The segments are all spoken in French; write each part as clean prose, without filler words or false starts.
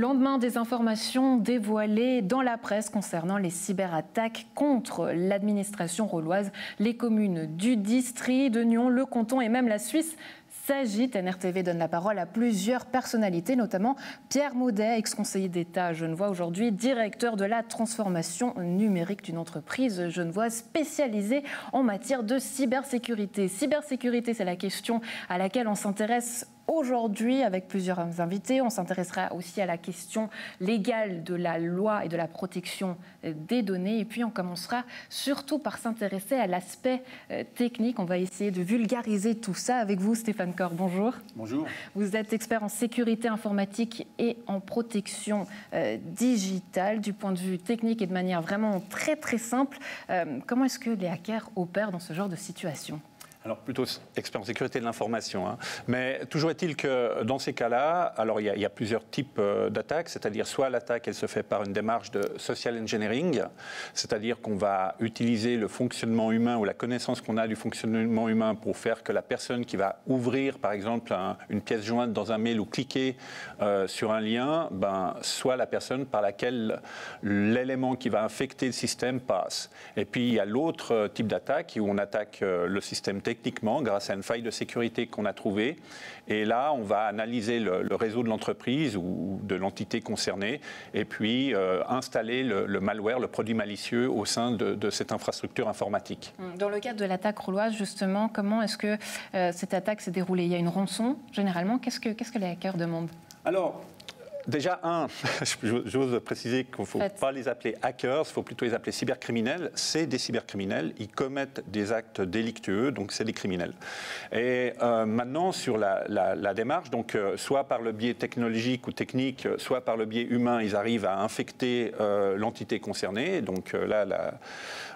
lendemain des informations dévoilées dans la presse concernant les cyberattaques contre l'administration roloise, les communes du District, de Nyon, le canton et même la Suisse s'agite. NRTV donne la parole à plusieurs personnalités, notamment Pierre Maudet, ex-conseiller d'État genevois, aujourd'hui directeur de la transformation numérique d'une entreprise genevoise spécialisée en matière de cybersécurité. Cybersécurité, c'est la question à laquelle on s'intéresse aujourd'hui avec plusieurs invités. On s'intéressera aussi à la question légale de la loi et de la protection des données. Et puis on commencera surtout par s'intéresser à l'aspect technique. On va essayer de vulgariser tout ça avec vous, Stéphane Corr. Bonjour. Bonjour. Vous êtes expert en sécurité informatique et en protection digitale. Du point de vue technique et de manière vraiment très très simple, comment est-ce que les hackers opèrent dans ce genre de situation ? Alors plutôt expert en sécurité de l'information, hein. Mais toujours est-il que dans ces cas-là, alors il y a plusieurs types d'attaques, c'est-à-dire soit l'attaque elle se fait par une démarche de social engineering, c'est-à-dire qu'on va utiliser le fonctionnement humain ou la connaissance qu'on a du fonctionnement humain pour faire que la personne qui va ouvrir par exemple une pièce jointe dans un mail ou cliquer sur un lien, soit la personne par laquelle l'élément qui va infecter le système passe. Et puis il y a l'autre type d'attaque où on attaque le système techniquement grâce à une faille de sécurité qu'on a trouvée. Et là, on va analyser le réseau de l'entreprise ou de l'entité concernée et puis installer le malware, le produit malicieux au sein de cette infrastructure informatique. Dans le cadre de l'attaque roloise, justement, comment est-ce que cette attaque s'est déroulée? Il y a une rançon, généralement. Qu'est-ce que les hackers demandent? Alors, déjà, j'ose préciser qu'il ne faut pas les appeler hackers, il faut plutôt les appeler cybercriminels. C'est des cybercriminels, ils commettent des actes délictueux, donc c'est des criminels. Et maintenant, sur la démarche, donc soit par le biais technologique ou technique, soit par le biais humain, ils arrivent à infecter l'entité concernée, donc là,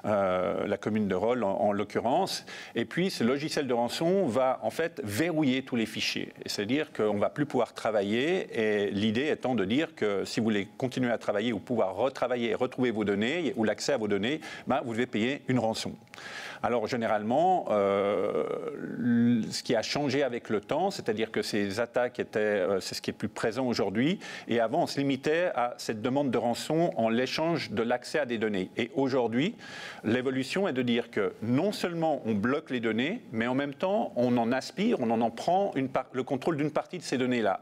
la commune de Rolle en l'occurrence. Et puis, ce logiciel de rançon va en fait verrouiller tous les fichiers. C'est-à-dire qu'on ne va plus pouvoir travailler et l'idée est de dire que si vous voulez continuer à travailler ou pouvoir retravailler et retrouver vos données ou l'accès à vos données, vous devez payer une rançon. Alors généralement, ce qui a changé avec le temps, c'est-à-dire que ces attaques c'est ce qui est plus présent aujourd'hui, et avant on se limitait à cette demande de rançon en l'échange de l'accès à des données. Et aujourd'hui, l'évolution est de dire que non seulement on bloque les données, mais en même temps on en aspire, on en prend le contrôle d'une partie de ces données-là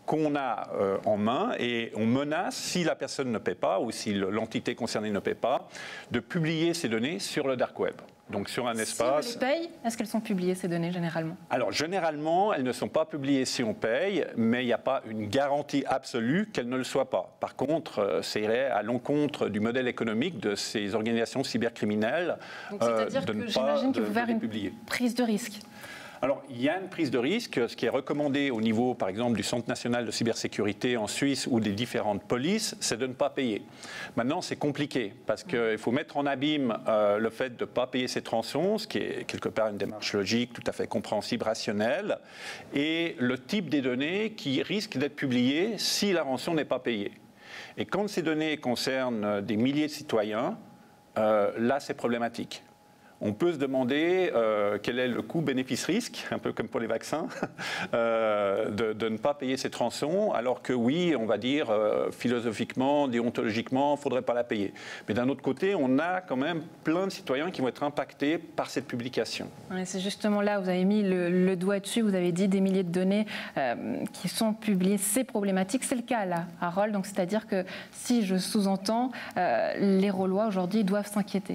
qu'on a en main et on menace, si la personne ne paie pas ou si l'entité concernée ne paie pas, de publier ces données sur le dark web. Donc sur un espace... Si on les paye, est-ce qu'elles sont publiées ces données généralement? Alors généralement, elles ne sont pas publiées si on paye, mais il n'y a pas une garantie absolue qu'elles ne le soient pas. Par contre, c'est irait à l'encontre du modèle économique de ces organisations cybercriminelles. C'est-à-dire que j'imagine qu'il faut faire une prise de risque. Alors, il y a une prise de risque. Ce qui est recommandé au niveau, par exemple, du Centre national de cybersécurité en Suisse ou des différentes polices, c'est de ne pas payer. Maintenant, c'est compliqué parce qu'il faut mettre en abîme le fait de ne pas payer cette rançon, ce qui est quelque part une démarche logique, tout à fait compréhensible, rationnelle, et le type des données qui risquent d'être publiées si la rançon n'est pas payée. Et quand ces données concernent des milliers de citoyens, là, c'est problématique. On peut se demander quel est le coût bénéfice-risque, un peu comme pour les vaccins, de ne pas payer cette rançon, alors que oui, on va dire philosophiquement, déontologiquement, il ne faudrait pas la payer. Mais d'un autre côté, on a quand même plein de citoyens qui vont être impactés par cette publication. Ouais, c'est justement là, vous avez mis le doigt dessus, vous avez dit des milliers de données qui sont publiées, c'est problématique. C'est le cas là, à Rolle, donc c'est-à-dire que si je sous-entends, les Rollois aujourd'hui doivent s'inquiéter.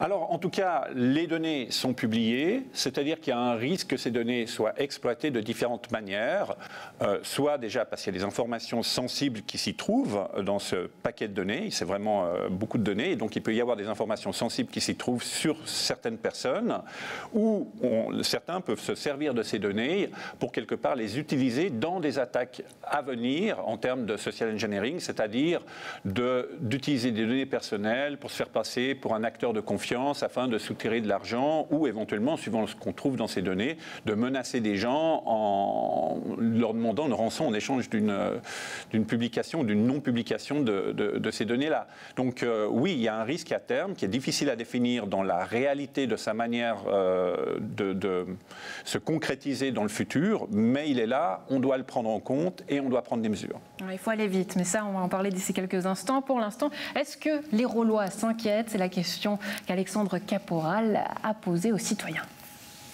Alors, en tout cas, les données sont publiées, c'est-à-dire qu'il y a un risque que ces données soient exploitées de différentes manières, soit déjà parce qu'il y a des informations sensibles qui s'y trouvent dans ce paquet de données, c'est vraiment beaucoup de données, et donc il peut y avoir des informations sensibles qui s'y trouvent sur certaines personnes, ou certains peuvent se servir de ces données pour quelque part les utiliser dans des attaques à venir en termes de social engineering, c'est-à-dire d'utiliser des données personnelles pour se faire passer pour un acteur de confiance confiance afin de soutirer de l'argent ou éventuellement, suivant ce qu'on trouve dans ces données, de menacer des gens en leur demandant une rançon en échange d'une publication ou d'une non-publication de ces données-là. Donc oui, il y a un risque à terme qui est difficile à définir dans la réalité de sa manière de se concrétiser dans le futur, mais il est là, on doit le prendre en compte et on doit prendre des mesures. Il faut aller vite, mais ça, on va en parler d'ici quelques instants. Pour l'instant, est-ce que les Rolois s'inquiètent? C'est la question qu'Alexandre Caporal a posée aux citoyens.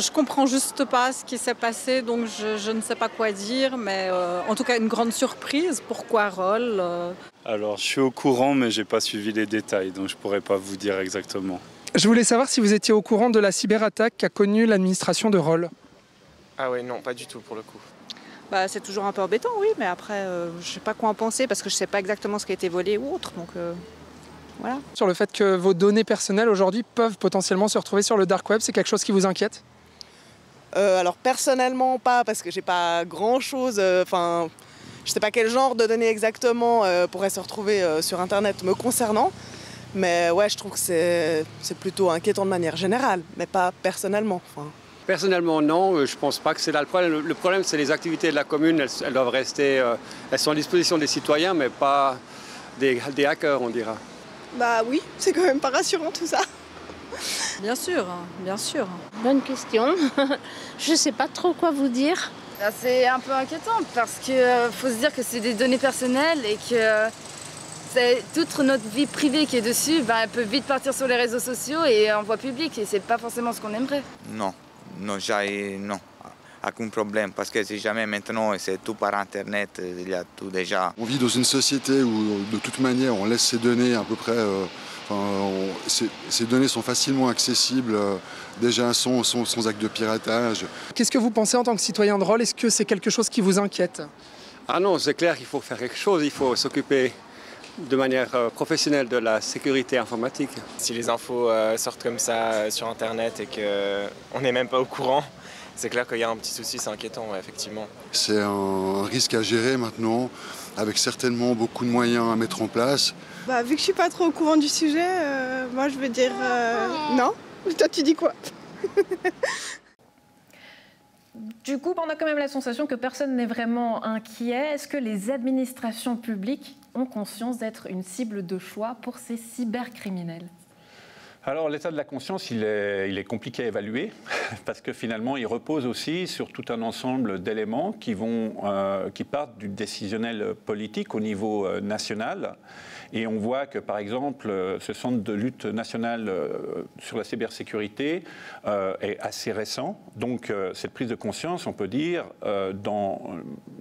Je comprends juste pas ce qui s'est passé, donc je ne sais pas quoi dire, mais en tout cas une grande surprise. Pourquoi Roll Alors je suis au courant, mais j'ai pas suivi les détails, donc je pourrais pas vous dire exactement. Je voulais savoir si vous étiez au courant de la cyberattaque qu'a connue l'administration de Roll. Ah ouais, non, pas du tout pour le coup. Bah, c'est toujours un peu embêtant, oui, mais après, je sais pas quoi en penser parce que je sais pas exactement ce qui a été volé ou autre, donc voilà. Sur le fait que vos données personnelles aujourd'hui peuvent potentiellement se retrouver sur le dark web, c'est quelque chose qui vous inquiète? Alors personnellement pas, parce que j'ai pas grand chose, je sais pas quel genre de données exactement pourrait se retrouver sur internet me concernant, mais ouais, je trouve que c'est plutôt inquiétant de manière générale, mais pas personnellement. Personnellement non, je pense pas que c'est là le problème. Le problème c'est les activités de la commune, elles doivent rester, elles sont à disposition des citoyens mais pas des hackers on dira. Bah oui, c'est quand même pas rassurant tout ça. Bien sûr, bien sûr. Bonne question. Je ne sais pas trop quoi vous dire. C'est un peu inquiétant parce qu'il faut se dire que c'est des données personnelles et que toute notre vie privée qui est dessus, elle peut vite partir sur les réseaux sociaux et en voie publique et c'est pas forcément ce qu'on aimerait. Non, non, aucun problème parce que si jamais maintenant c'est tout par internet, il y a tout déjà. On vit dans une société où de toute manière on laisse ces données à peu près... ces données sont facilement accessibles, déjà sans acte de piratage. Qu'est-ce que vous pensez en tant que citoyen de Roll? Est-ce que c'est quelque chose qui vous inquiète? Ah non, c'est clair qu'il faut faire quelque chose, il faut s'occuper de manière professionnelle de la sécurité informatique. Si les infos sortent comme ça sur internet et qu'on n'est même pas au courant, c'est clair qu'il y a un petit souci, c'est inquiétant, ouais, effectivement. C'est un risque à gérer maintenant, avec certainement beaucoup de moyens à mettre en place. Vu que je suis pas trop au courant du sujet, moi je veux dire non. Toi tu dis quoi? Du coup, on a quand même la sensation que personne n'est vraiment inquiet. Est-ce que les administrations publiques ont conscience d'être une cible de choix pour ces cybercriminels? Alors l'état de la conscience, il est compliqué à évaluer parce que finalement il repose aussi sur tout un ensemble d'éléments qui partent du décisionnel politique au niveau national. Et on voit que, par exemple, ce centre de lutte national sur la cybersécurité est assez récent. Donc, cette prise de conscience, on peut dire, dans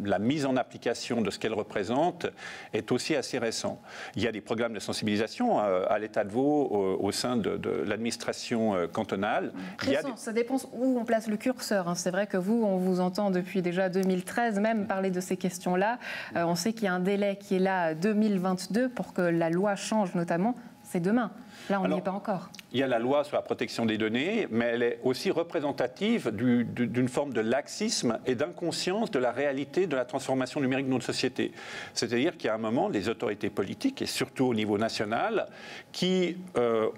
la mise en application de ce qu'elle représente, est aussi assez récent. Il y a des programmes de sensibilisation à l'État de Vaud au sein de l'administration cantonale. Récent, ça dépend où on place le curseur. C'est vrai que vous, on vous entend depuis déjà 2013 même parler de ces questions-là. On sait qu'il y a un délai qui est là 2022 pour que la loi change notamment, c'est demain. Là, on n'y est pas encore. Il y a la loi sur la protection des données, mais elle est aussi représentative d'une forme de laxisme et d'inconscience de la réalité de la transformation numérique de notre société. C'est-à-dire qu'il y a un moment, les autorités politiques, et surtout au niveau national, qui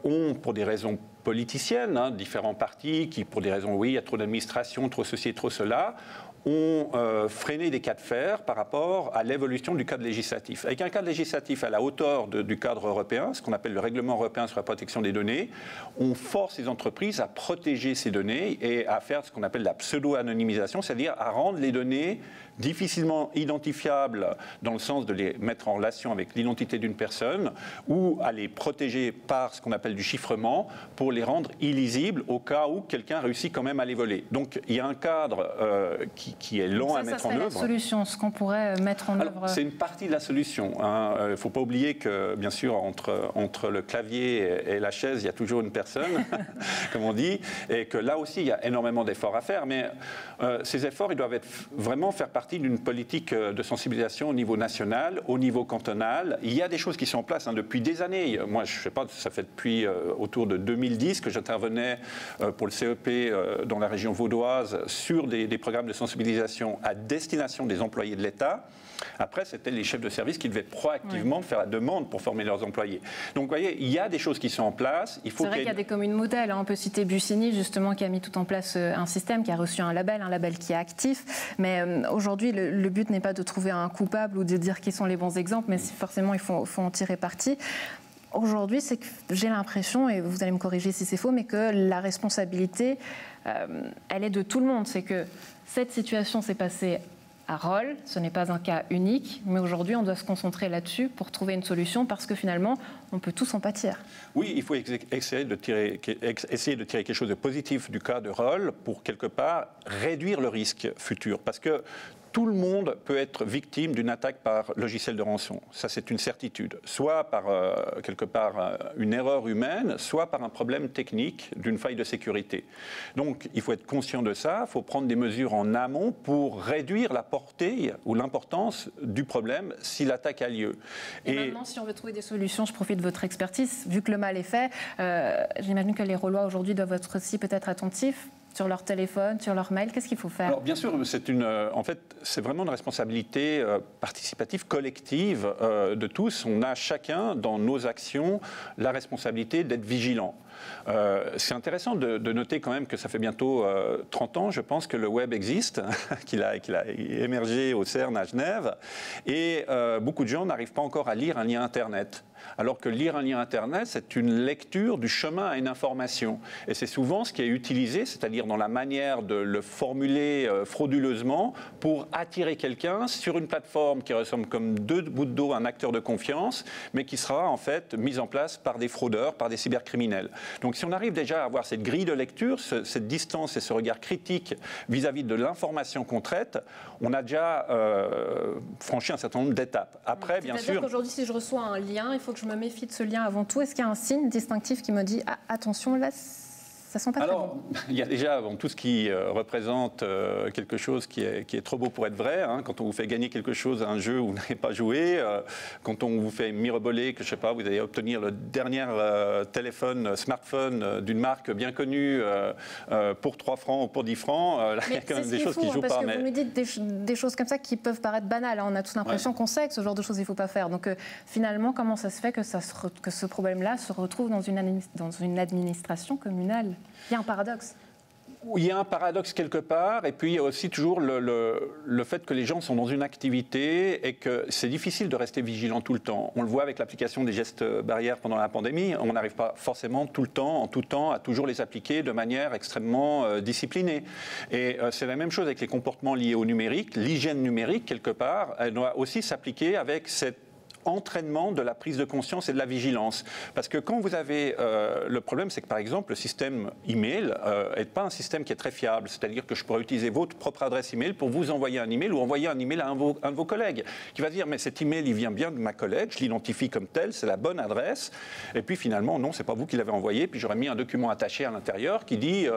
ont, pour des raisons politiciennes, différents partis, qui, pour des raisons, oui, il y a trop d'administration, trop ceci, trop cela, ont freiné des cas de fer par rapport à l'évolution du cadre législatif. Avec un cadre législatif à la hauteur du cadre européen, ce qu'on appelle le règlement européen sur la protection des données, on force les entreprises à protéger ces données et à faire ce qu'on appelle la pseudo-anonymisation, c'est-à-dire à rendre les données difficilement identifiables dans le sens de les mettre en relation avec l'identité d'une personne ou à les protéger par ce qu'on appelle du chiffrement pour les rendre illisibles au cas où quelqu'un réussit quand même à les voler. Donc il y a un cadre qui est lent à mettre en œuvre. Ça serait la solution, ce qu'on pourrait mettre en œuvre. C'est une partie de la solution. Il ne faut pas oublier que, bien sûr, entre le clavier et la chaise, il y a toujours une personne, comme on dit, et que là aussi, il y a énormément d'efforts à faire. Mais ces efforts, ils doivent vraiment faire partie d'une politique de sensibilisation au niveau national, au niveau cantonal. Il y a des choses qui sont en place depuis des années. Moi, je ne sais pas, ça fait depuis autour de 2010 que j'intervenais pour le CEP dans la région vaudoise sur des programmes de sensibilisation sensibilisation à destination des employés de l'État. Après, c'était les chefs de service qui devaient proactivement faire la demande pour former leurs employés. Donc, vous voyez, il y a des choses qui sont en place. C'est vrai qu'il y a des communes modèles. On peut citer Bussigny, justement, qui a mis tout en place un système, qui a reçu un label qui est actif. Mais aujourd'hui, le but n'est pas de trouver un coupable ou de dire qui sont les bons exemples, mais forcément, il faut en tirer parti. Aujourd'hui, c'est que j'ai l'impression, et vous allez me corriger si c'est faux, mais que la responsabilité, elle est de tout le monde. C'est que cette situation s'est passée à Rolle, ce n'est pas un cas unique, mais aujourd'hui on doit se concentrer là-dessus pour trouver une solution parce que finalement on peut tous en pâtir. Oui, il faut essayer de tirer quelque chose de positif du cas de Rolle pour quelque part réduire le risque futur parce que tout le monde peut être victime d'une attaque par logiciel de rançon. Ça, c'est une certitude. Soit par, quelque part, une erreur humaine, soit par un problème technique d'une faille de sécurité. Donc, il faut être conscient de ça. Il faut prendre des mesures en amont pour réduire la portée ou l'importance du problème si l'attaque a lieu. Et maintenant, si on veut trouver des solutions, je profite de votre expertise. Vu que le mal est fait, j'imagine que les Rollois aujourd'hui doivent être aussi peut-être attentifs sur leur téléphone, sur leur mail. Qu'est-ce qu'il faut faire? Alors, bien sûr, en fait, c'est vraiment une responsabilité participative, collective de tous. On a chacun, dans nos actions, la responsabilité d'être vigilant. C'est intéressant de noter quand même que ça fait bientôt 30 ans, je pense, que le web existe, qu'il a émergé au CERN à Genève, et beaucoup de gens n'arrivent pas encore à lire un lien Internet. Alors que lire un lien Internet, c'est une lecture du chemin à une information. Et c'est souvent ce qui est utilisé, c'est-à-dire dans la manière de le formuler frauduleusement pour attirer quelqu'un sur une plateforme qui ressemble comme deux gouttes d'eau à un acteur de confiance, mais qui sera en fait mise en place par des fraudeurs, par des cybercriminels. Donc si on arrive déjà à avoir cette grille de lecture, cette distance et ce regard critique vis-à-vis de l'information qu'on traite, on a déjà franchi un certain nombre d'étapes. Après, bien sûr... C'est-à-dire qu'aujourd'hui, si je reçois un lien, il faut que je me méfie de ce lien avant tout. Est-ce qu'il y a un signe distinctif qui me dit « attention, là, ça sent pas très bon ». Il y a déjà tout ce qui représente quelque chose qui est trop beau pour être vrai. Hein, quand on vous fait gagner quelque chose à un jeu où vous n'avez pas joué, quand on vous fait miroboler que, je sais pas, vous allez obtenir le dernier smartphone d'une marque bien connue pour 3 francs ou pour 10 francs, là, il y a quand même des choses qui ne jouent parce pas. Que vous nous dites des choses comme ça qui peuvent paraître banales. Hein. On a tous l'impression qu'on sait que ce genre de choses, il ne faut pas faire. Donc finalement, comment ça se fait que ce problème-là se retrouve dans une administration communale? Il y a un paradoxe. Il y a un paradoxe quelque part, et puis il y a aussi toujours le fait que les gens sont dans une activité et que c'est difficile de rester vigilant tout le temps. On le voit avec l'application des gestes barrières pendant la pandémie, on n'arrive pas forcément tout le temps, en tout temps, à toujours les appliquer de manière extrêmement disciplinée. Et c'est la même chose avec les comportements liés au numérique. L'hygiène numérique, quelque part, elle doit aussi s'appliquer avec cette entraînement de la prise de conscience et de la vigilance. Parce que quand vous avez... le problème, c'est que par exemple, le système email n'est pas un système qui est très fiable. C'est-à-dire que je pourrais utiliser votre propre adresse email pour vous envoyer un email ou envoyer un email à un de vos collègues qui va dire, mais cet email, il vient bien de ma collègue, je l'identifie comme tel, c'est la bonne adresse. Et puis finalement, non, c'est pas vous qui l'avez envoyé. Puis j'aurais mis un document attaché à l'intérieur qui dit,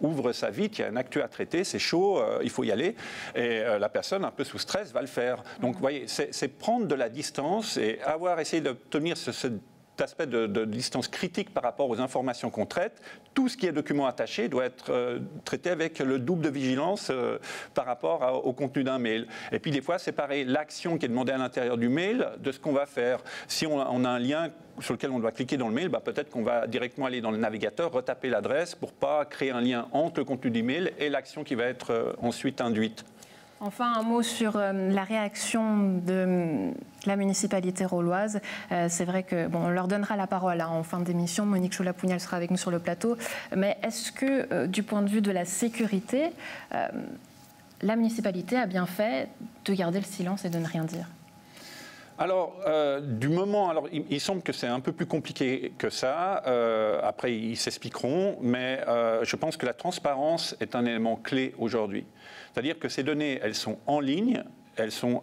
ouvre ça vite, il y a un actu à traiter, c'est chaud, il faut y aller. Et la personne, un peu sous stress, va le faire. Donc, vous voyez, c'est prendre de la distance et avoir essayé d'obtenir cet aspect de distance critique par rapport aux informations qu'on traite. Tout ce qui est document attaché doit être traité avec le double de vigilance par rapport au contenu d'un mail. Et puis des fois, séparer l'action qui est demandée à l'intérieur du mail de ce qu'on va faire. Si on a un lien sur lequel on doit cliquer dans le mail, peut-être qu'on va directement aller dans le navigateur, retaper l'adresse pour ne pas créer un lien entre le contenu du mail et l'action qui va être ensuite induite. Enfin, un mot sur la réaction de la municipalité rolloise. C'est vrai que, on leur donnera la parole en fin d'émission. Monique Chola-Pounial sera avec nous sur le plateau. Mais est-ce que, du point de vue de la sécurité, la municipalité a bien fait de garder le silence et de ne rien dire ? Alors, il semble que c'est un peu plus compliqué que ça. Après, ils s'expliqueront. Mais je pense que la transparence est un élément clé aujourd'hui. C'est-à-dire que ces données, elles sont en ligne, elles sont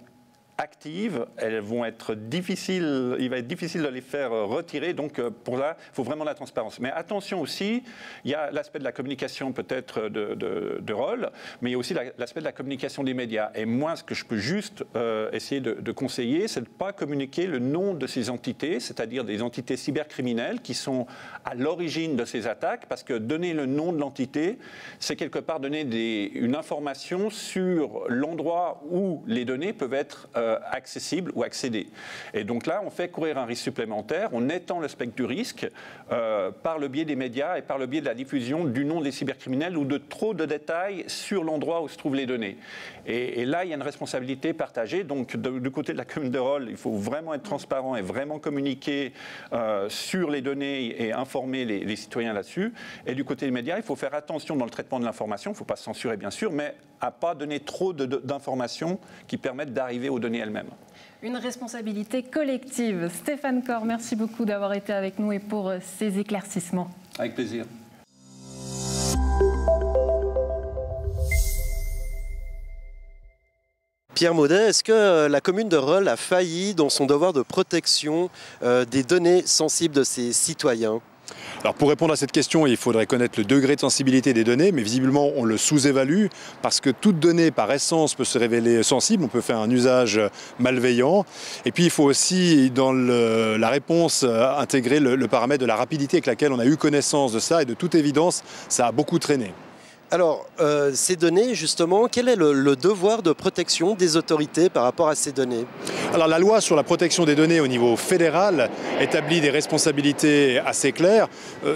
actives, elles vont être difficiles, il va être difficile de les faire retirer, donc pour là, il faut vraiment de la transparence. Mais attention aussi, il y a l'aspect de la communication peut-être de rôle, mais il y a aussi l'aspect de la communication des médias. Et moi, ce que je peux juste essayer de conseiller, c'est de ne pas communiquer le nom de ces entités, c'est-à-dire des entités cybercriminelles qui sont à l'origine de ces attaques, parce que donner le nom de l'entité, c'est quelque part donner une information sur l'endroit où les données peuvent être accessibles ou accédées. Et donc là, on fait courir un risque supplémentaire, on étend le spectre du risque par le biais des médias et par le biais de la diffusion du nom des cybercriminels ou de trop de détails sur l'endroit où se trouvent les données. Et là, il y a une responsabilité partagée. Donc, du côté de la commune de Rolle, il faut vraiment être transparent et vraiment communiquer sur les données et informer les citoyens là-dessus. Et du côté des médias, il faut faire attention dans le traitement de l'information. Il ne faut pas se censurer, bien sûr, mais à ne pas donner trop d'informations qui permettent d'arriver aux données elles-mêmes. Une responsabilité collective. Stéphane Corr, merci beaucoup d'avoir été avec nous et pour ces éclaircissements. Avec plaisir. Pierre Maudet, est-ce que la commune de Rolle a failli dans son devoir de protection des données sensibles de ses citoyens ? Alors pour répondre à cette question, il faudrait connaître le degré de sensibilité des données, mais visiblement on le sous-évalue parce que toute donnée par essence peut se révéler sensible, on peut faire un usage malveillant. Et puis il faut aussi dans la réponse intégrer le paramètre de la rapidité avec laquelle on a eu connaissance de ça et de toute évidence ça a beaucoup traîné. Alors, ces données, justement, quel est le devoir de protection des autorités par rapport à ces données ? Alors, la loi sur la protection des données au niveau fédéral établit des responsabilités assez claires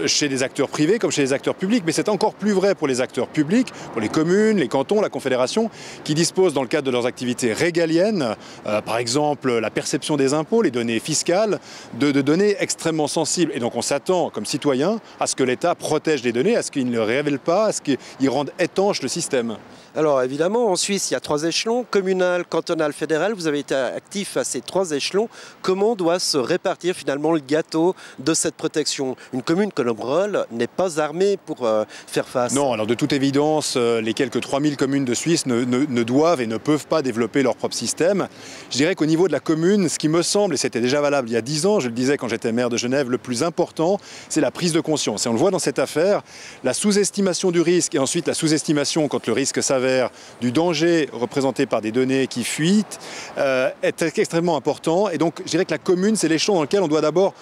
chez les acteurs privés comme chez les acteurs publics, mais c'est encore plus vrai pour les acteurs publics, pour les communes, les cantons, la Confédération, qui disposent dans le cadre de leurs activités régaliennes, par exemple la perception des impôts, les données fiscales, de données extrêmement sensibles. Et donc, on s'attend, comme citoyen, à ce que l'État protège les données, à ce qu'il ne les révèle pas, à ce qu'il rendent étanche le système. Alors évidemment, en Suisse, il y a 3 échelons, communal, cantonal, fédéral. Vous avez été actif à ces 3 échelons. Comment doit se répartir finalement le gâteau de cette protection ? Une commune comme Rolle n'est pas armée pour faire face. Non, alors de toute évidence, les quelques 3000 communes de Suisse ne doivent et ne peuvent pas développer leur propre système. Je dirais qu'au niveau de la commune, ce qui me semble, et c'était déjà valable il y a 10 ans, je le disais quand j'étais maire de Genève, le plus important, c'est la prise de conscience. Et on le voit dans cette affaire, la sous-estimation du risque et ensuite la sous-estimation quand le risque s'avère du danger représenté par des données qui fuitent est extrêmement important. Et donc, je dirais que la commune, c'est l'échelon dans lequel on doit d'abord,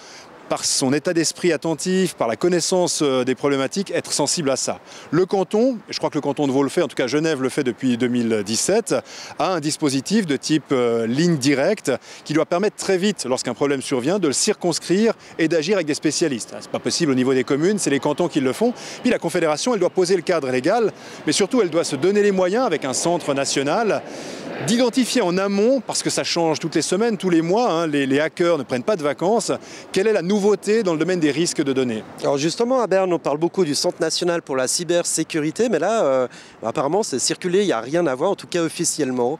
par son état d'esprit attentif, par la connaissance des problématiques, être sensible à ça. Le canton, et je crois que le canton de Vaud le fait, en tout cas Genève le fait depuis 2017, a un dispositif de type ligne directe qui doit permettre très vite, lorsqu'un problème survient, de le circonscrire et d'agir avec des spécialistes. Ce n'est pas possible au niveau des communes, c'est les cantons qui le font. Puis la Confédération, elle doit poser le cadre légal, mais surtout elle doit se donner les moyens avec un centre national d'identifier en amont, parce que ça change toutes les semaines, tous les mois, hein, les hackers ne prennent pas de vacances, quelle est la nouveauté dans le domaine des risques de données. Alors justement, à Berne, on parle beaucoup du Centre national pour la cybersécurité, mais là, apparemment, c'est circulé, il n'y a rien à voir, en tout cas officiellement.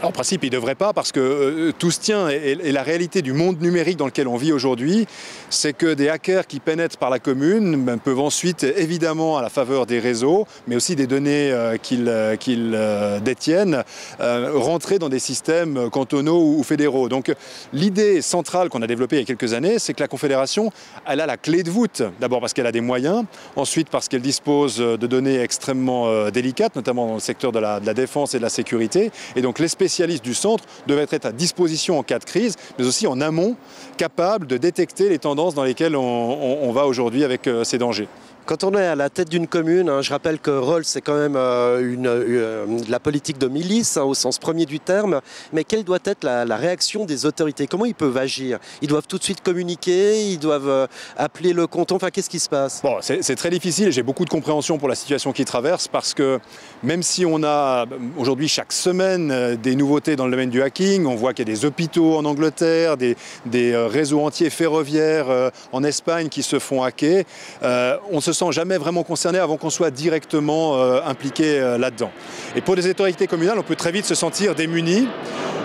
En principe, il ne devrait pas parce que tout se tient et la réalité du monde numérique dans lequel on vit aujourd'hui, c'est que des hackers qui pénètrent par la commune peuvent ensuite, évidemment à la faveur des réseaux, mais aussi des données qu'ils détiennent, rentrer dans des systèmes cantonaux ou fédéraux. Donc l'idée centrale qu'on a développée il y a quelques années, c'est que la Confédération, elle a la clé de voûte. D'abord parce qu'elle a des moyens, ensuite parce qu'elle dispose de données extrêmement délicates, notamment dans le secteur de la défense et de la sécurité. Et donc les spécialistes du centre devaient être à disposition en cas de crise, mais aussi en amont, capables de détecter les tendances dans lesquelles on va aujourd'hui avec ces dangers. Quand on est à la tête d'une commune, je rappelle que Rolle, c'est quand même la politique de milice, au sens premier du terme, mais quelle doit être la réaction des autorités? Comment ils peuvent agir? Ils doivent tout de suite communiquer, ils doivent appeler le canton, enfin qu'est-ce qui se passe? Bon, c'est très difficile et j'ai beaucoup de compréhension pour la situation qu'ils traversent parce que même si on a aujourd'hui chaque semaine des nouveautés dans le domaine du hacking, on voit qu'il y a des hôpitaux en Angleterre, des réseaux entiers ferroviaires en Espagne qui se font hacker, on se sent jamais vraiment concerné avant qu'on soit directement impliqué là-dedans. Et pour les autorités communales, on peut très vite se sentir démunis.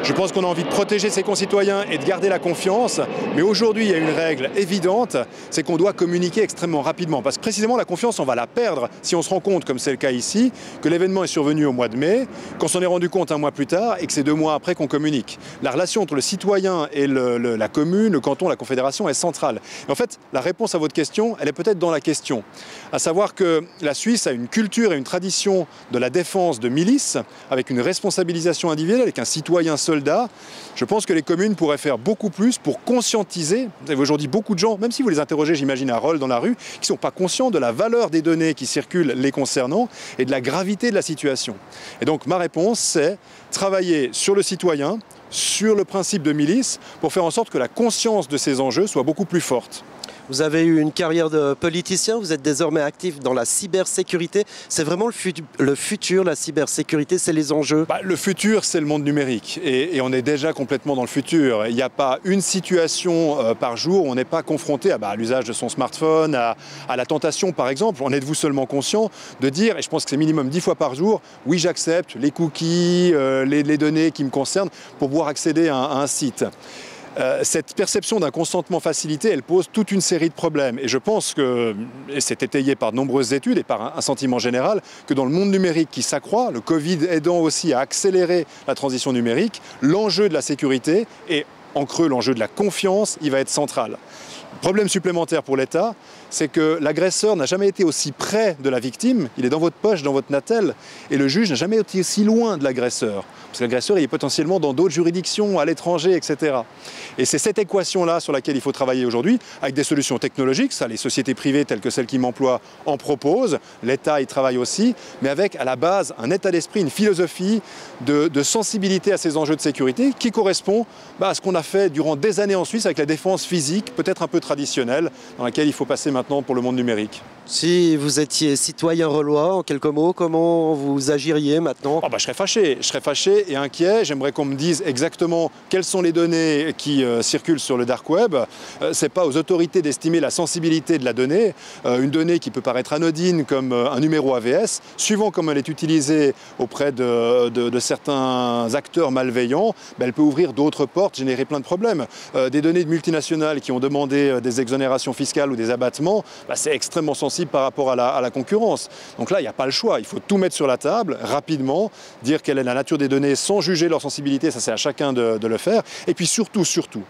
Je pense qu'on a envie de protéger ses concitoyens et de garder la confiance, mais aujourd'hui il y a une règle évidente, c'est qu'on doit communiquer extrêmement rapidement, parce que précisément la confiance on va la perdre si on se rend compte, comme c'est le cas ici, que l'événement est survenu au mois de mai, qu'on s'en est rendu compte un mois plus tard et que c'est 2 mois après qu'on communique. La relation entre le citoyen et la commune, le canton, la confédération est centrale. Et en fait, la réponse à votre question, elle est peut-être dans la question, à savoir que la Suisse a une culture et une tradition de la défense de milices, avec une responsabilisation individuelle, avec un citoyen soldat. Je pense que les communes pourraient faire beaucoup plus pour conscientiser. Vous avez aujourd'hui beaucoup de gens, même si vous les interrogez, j'imagine, à Rolle dans la rue, qui ne sont pas conscients de la valeur des données qui circulent les concernant et de la gravité de la situation. Et donc ma réponse, c'est travailler sur le citoyen, sur le principe de milice, pour faire en sorte que la conscience de ces enjeux soit beaucoup plus forte. Vous avez eu une carrière de politicien, vous êtes désormais actif dans la cybersécurité. C'est vraiment le futur, la cybersécurité, c'est les enjeux? Le futur, c'est le monde numérique. Et on est déjà complètement dans le futur. Il n'y a pas une situation par jour où on n'est pas confronté à l'usage de son smartphone, à la tentation, par exemple. En êtes-vous seulement conscient de dire, et je pense que c'est minimum 10 fois par jour, oui, j'accepte les cookies, les données qui me concernent pour pouvoir accéder à un site. Cette perception d'un consentement facilité, elle pose toute une série de problèmes. Et je pense que, et c'est étayé par de nombreuses études et par un sentiment général, que dans le monde numérique qui s'accroît, le Covid aidant aussi à accélérer la transition numérique, l'enjeu de la sécurité et en creux l'enjeu de la confiance, il va être central. Problème supplémentaire pour l'État, c'est que l'agresseur n'a jamais été aussi près de la victime, il est dans votre poche, dans votre natel, et le juge n'a jamais été aussi loin de l'agresseur. Parce que l'agresseur, il est potentiellement dans d'autres juridictions, à l'étranger, etc. Et c'est cette équation-là sur laquelle il faut travailler aujourd'hui, avec des solutions technologiques, ça les sociétés privées telles que celles qui m'emploient en proposent, l'État y travaille aussi, mais avec à la base un état d'esprit, une philosophie de sensibilité à ces enjeux de sécurité qui correspond à ce qu'on a fait durant des années en Suisse avec la défense physique, peut-être un peu traditionnelle, dans laquelle il faut passer maintenant pour le monde numérique. Si vous étiez citoyen rollois, en quelques mots, comment vous agiriez maintenant? Je serais fâché et inquiet. J'aimerais qu'on me dise exactement quelles sont les données qui circulent sur le dark web. Ce n'est pas aux autorités d'estimer la sensibilité de la donnée. Une donnée qui peut paraître anodine comme un numéro AVS, suivant comment elle est utilisée auprès de certains acteurs malveillants, elle peut ouvrir d'autres portes, générer plein de problèmes. Des données de multinationales qui ont demandé des exonérations fiscales ou des abattements, c'est extrêmement sensible par rapport à la concurrence. Donc là, il n'y a pas le choix. Il faut tout mettre sur la table, rapidement, dire quelle est la nature des données sans juger leur sensibilité, ça c'est à chacun de le faire. Et puis surtout,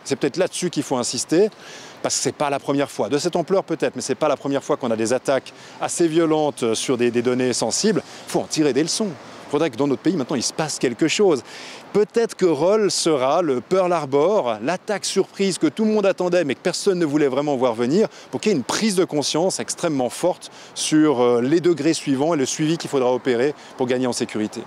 c'est peut-être là-dessus qu'il faut insister, parce que ce n'est pas la première fois. De cette ampleur peut-être, mais ce n'est pas la première fois qu'on a des attaques assez violentes sur des données sensibles. Il faut en tirer des leçons. Il faudrait que dans notre pays, maintenant, il se passe quelque chose. Peut-être que Rolle sera le Pearl Harbor, l'attaque surprise que tout le monde attendait, mais que personne ne voulait vraiment voir venir, pour qu'il y ait une prise de conscience extrêmement forte sur les degrés suivants et le suivi qu'il faudra opérer pour gagner en sécurité.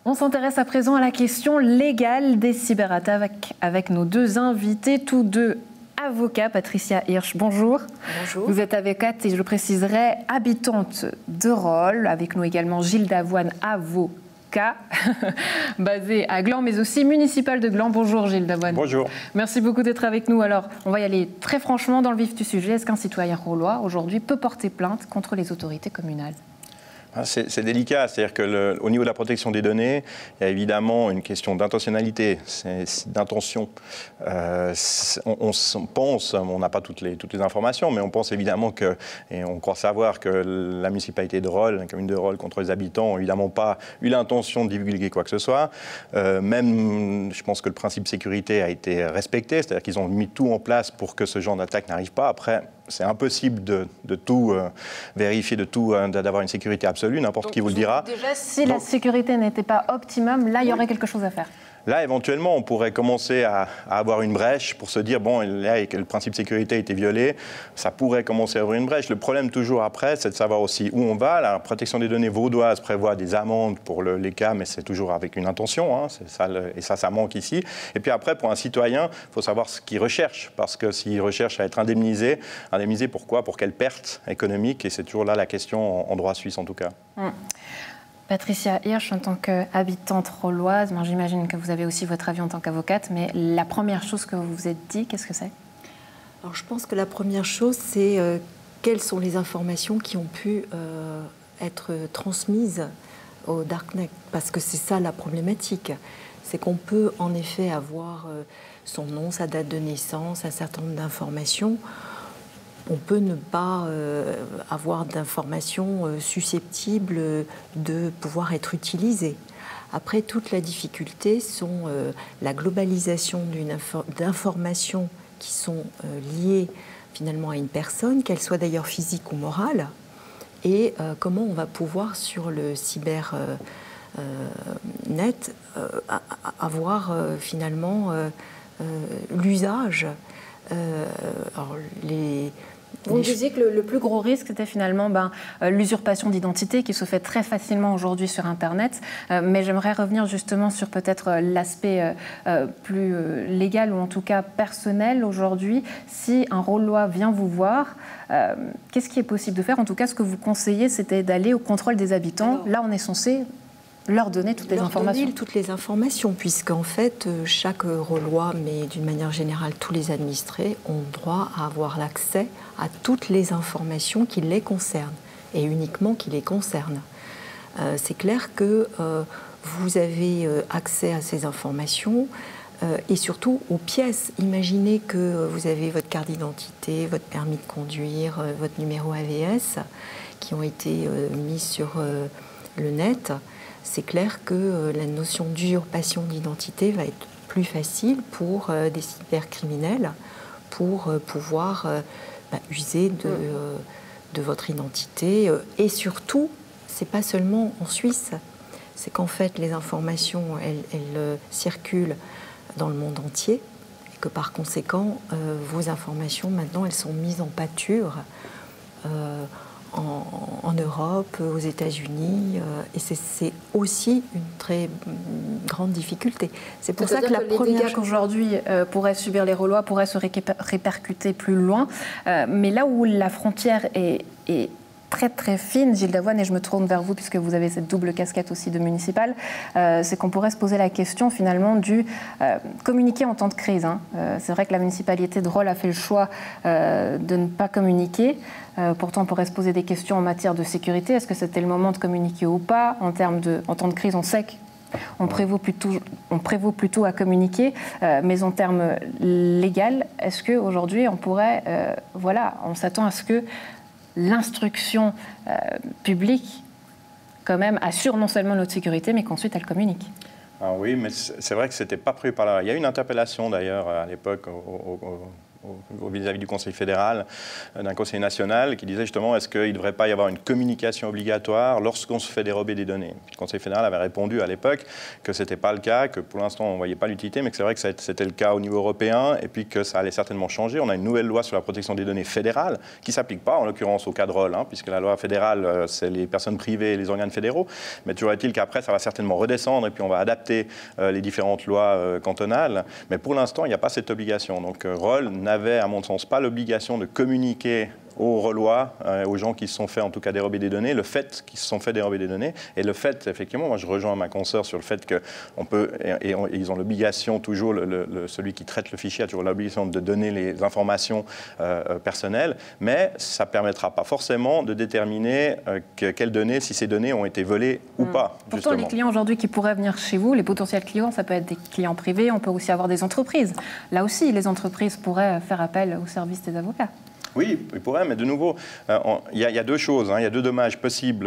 On s'intéresse à présent à la question légale des cyberattaques avec nos 2 invités, tous 2 avocats. Patricia Hirsch, bonjour. Bonjour. Vous êtes avocate et je le préciserai, habitante de Rolle. Avec nous également Gilles Davoine, avocat, basé à Gland, mais aussi municipal de Gland. Bonjour Gilles Davoine. Bonjour. Merci beaucoup d'être avec nous. Alors, on va y aller très franchement dans le vif du sujet. Est-ce qu'un citoyen rollois, aujourd'hui, peut porter plainte contre les autorités communales ? C'est délicat, c'est-à-dire qu'au niveau de la protection des données, il y a évidemment une question d'intentionnalité, d'intention. On pense, on n'a pas toutes les informations, mais on pense évidemment que, et on croit savoir que la municipalité de Rolle, la commune de Rolle contre les habitants, n'ont évidemment pas eu l'intention de divulguer quoi que ce soit. Même, je pense que le principe de sécurité a été respecté, c'est-à-dire qu'ils ont mis tout en place pour que ce genre d'attaque n'arrive pas. Après, c'est impossible de tout vérifier, d'avoir une sécurité absolue, n'importe qui vous le dira. Déjà, si la sécurité n'était pas optimum, là, il y aurait quelque chose à faire. Là, éventuellement, on pourrait commencer à avoir une brèche pour se dire, bon, là, le principe de sécurité a été violé, ça pourrait commencer à ouvrir une brèche. Le problème, toujours après, c'est de savoir aussi où on va. La protection des données vaudoise prévoit des amendes pour les cas, mais c'est toujours avec une intention, hein, et ça manque ici. Et puis après, pour un citoyen, il faut savoir ce qu'il recherche, parce que s'il recherche à être indemnisé pourquoi? Pour quelle perte économique? Et c'est toujours là la question en droit suisse, en tout cas. Patricia Hirsch, en tant qu'habitante rolloise, j'imagine que vous avez aussi votre avis en tant qu'avocate, mais la première chose que vous vous êtes dit, qu'est-ce que c'est? Alors, je pense que la première chose, c'est quelles sont les informations qui ont pu être transmises au Darknet, parce que c'est ça la problématique. C'est qu'on peut en effet avoir son nom, sa date de naissance, un certain nombre d'informations. On peut ne pas avoir d'informations susceptibles de pouvoir être utilisées. Après, toute la difficulté sont la globalisation d'informations qui sont liées finalement à une personne, qu'elle soit d'ailleurs physique ou morale, et comment on va pouvoir sur le cybernet avoir finalement l'usage. Vous me disiez que le plus gros risque, c'était finalement l'usurpation d'identité qui se fait très facilement aujourd'hui sur Internet. Mais j'aimerais revenir justement sur peut-être l'aspect plus légal ou en tout cas personnel aujourd'hui. Si un rollois vient vous voir, qu'est-ce qui est possible de faire? En tout cas, ce que vous conseillez, c'était d'aller au contrôle des habitants. Là, on est censé leur donner toutes les informations. Toutes les informations, puisqu'en fait, chaque rollois, mais d'une manière générale, tous les administrés ont droit à avoir l'accès à toutes les informations qui les concernent, et uniquement qui les concernent. C'est clair que vous avez accès à ces informations, et surtout aux pièces. Imaginez que vous avez votre carte d'identité, votre permis de conduire, votre numéro AVS, qui ont été mis sur le net. C'est clair que la notion d'usurpation d'identité va être plus facile pour des cybercriminels pour pouvoir user de votre identité. Et surtout, c'est pas seulement en Suisse, c'est qu'en fait les informations, elles circulent dans le monde entier et que par conséquent, vos informations maintenant, elles sont mises en pâture en Europe, aux États-Unis, et c'est aussi une très grande difficulté. C'est pour ça que la première les dégâts qu'aujourd'hui pourraient subir les rollois pourraient se répercuter plus loin. Mais là où la frontière est très très fine, Gilles Davoine, et je me tourne vers vous puisque vous avez cette double casquette aussi de municipal, c'est qu'on pourrait se poser la question finalement du communiquer en temps de crise. C'est vrai que la municipalité de Rolle a fait le choix de ne pas communiquer. Pourtant, on pourrait se poser des questions en matière de sécurité. Est-ce que c'était le moment de communiquer ou pas? En temps de crise, on sait qu'on prévaut plutôt à communiquer, mais en termes légaux, est-ce qu'aujourd'hui, on pourrait, on s'attend à ce que l'instruction publique, quand même, assure non seulement notre sécurité, mais qu'ensuite elle communique. Ah oui, mais c'est vrai que ce n'était pas prévu par là. Il y a eu une interpellation d'ailleurs à l'époque vis-à-vis du Conseil fédéral, d'un Conseil national, qui disait justement est-ce qu'il ne devrait pas y avoir une communication obligatoire lorsqu'on se fait dérober des données. Puis le Conseil fédéral avait répondu à l'époque que ce n'était pas le cas, que pour l'instant on ne voyait pas l'utilité, mais que c'est vrai que c'était le cas au niveau européen et puis que ça allait certainement changer. On a une nouvelle loi sur la protection des données fédérale qui ne s'applique pas en l'occurrence au cas de Rolle, puisque la loi fédérale c'est les personnes privées et les organes fédéraux, mais toujours est-il qu'après ça va certainement redescendre et puis on va adapter les différentes lois cantonales, mais pour l'instant il n'y a pas cette obligation. Donc Rolle n'avait, à mon sens, pas l'obligation de communiquer aux Rollois, aux gens qui se sont fait en tout cas dérober des données, le fait qu'ils se sont fait dérober des données, et le fait, effectivement, moi je rejoins ma consoeur sur le fait qu'on peut, et ils ont l'obligation toujours, celui qui traite le fichier a toujours l'obligation de donner les informations personnelles, mais ça ne permettra pas forcément de déterminer quelles données, si ces données ont été volées ou pas. Pourtant, justement, les clients aujourd'hui qui pourraient venir chez vous, les potentiels clients, ça peut être des clients privés, on peut aussi avoir des entreprises. Là aussi, les entreprises pourraient faire appel au service des avocats. Oui, il pourrait, mais de nouveau, il y a deux choses, il y a deux dommages possibles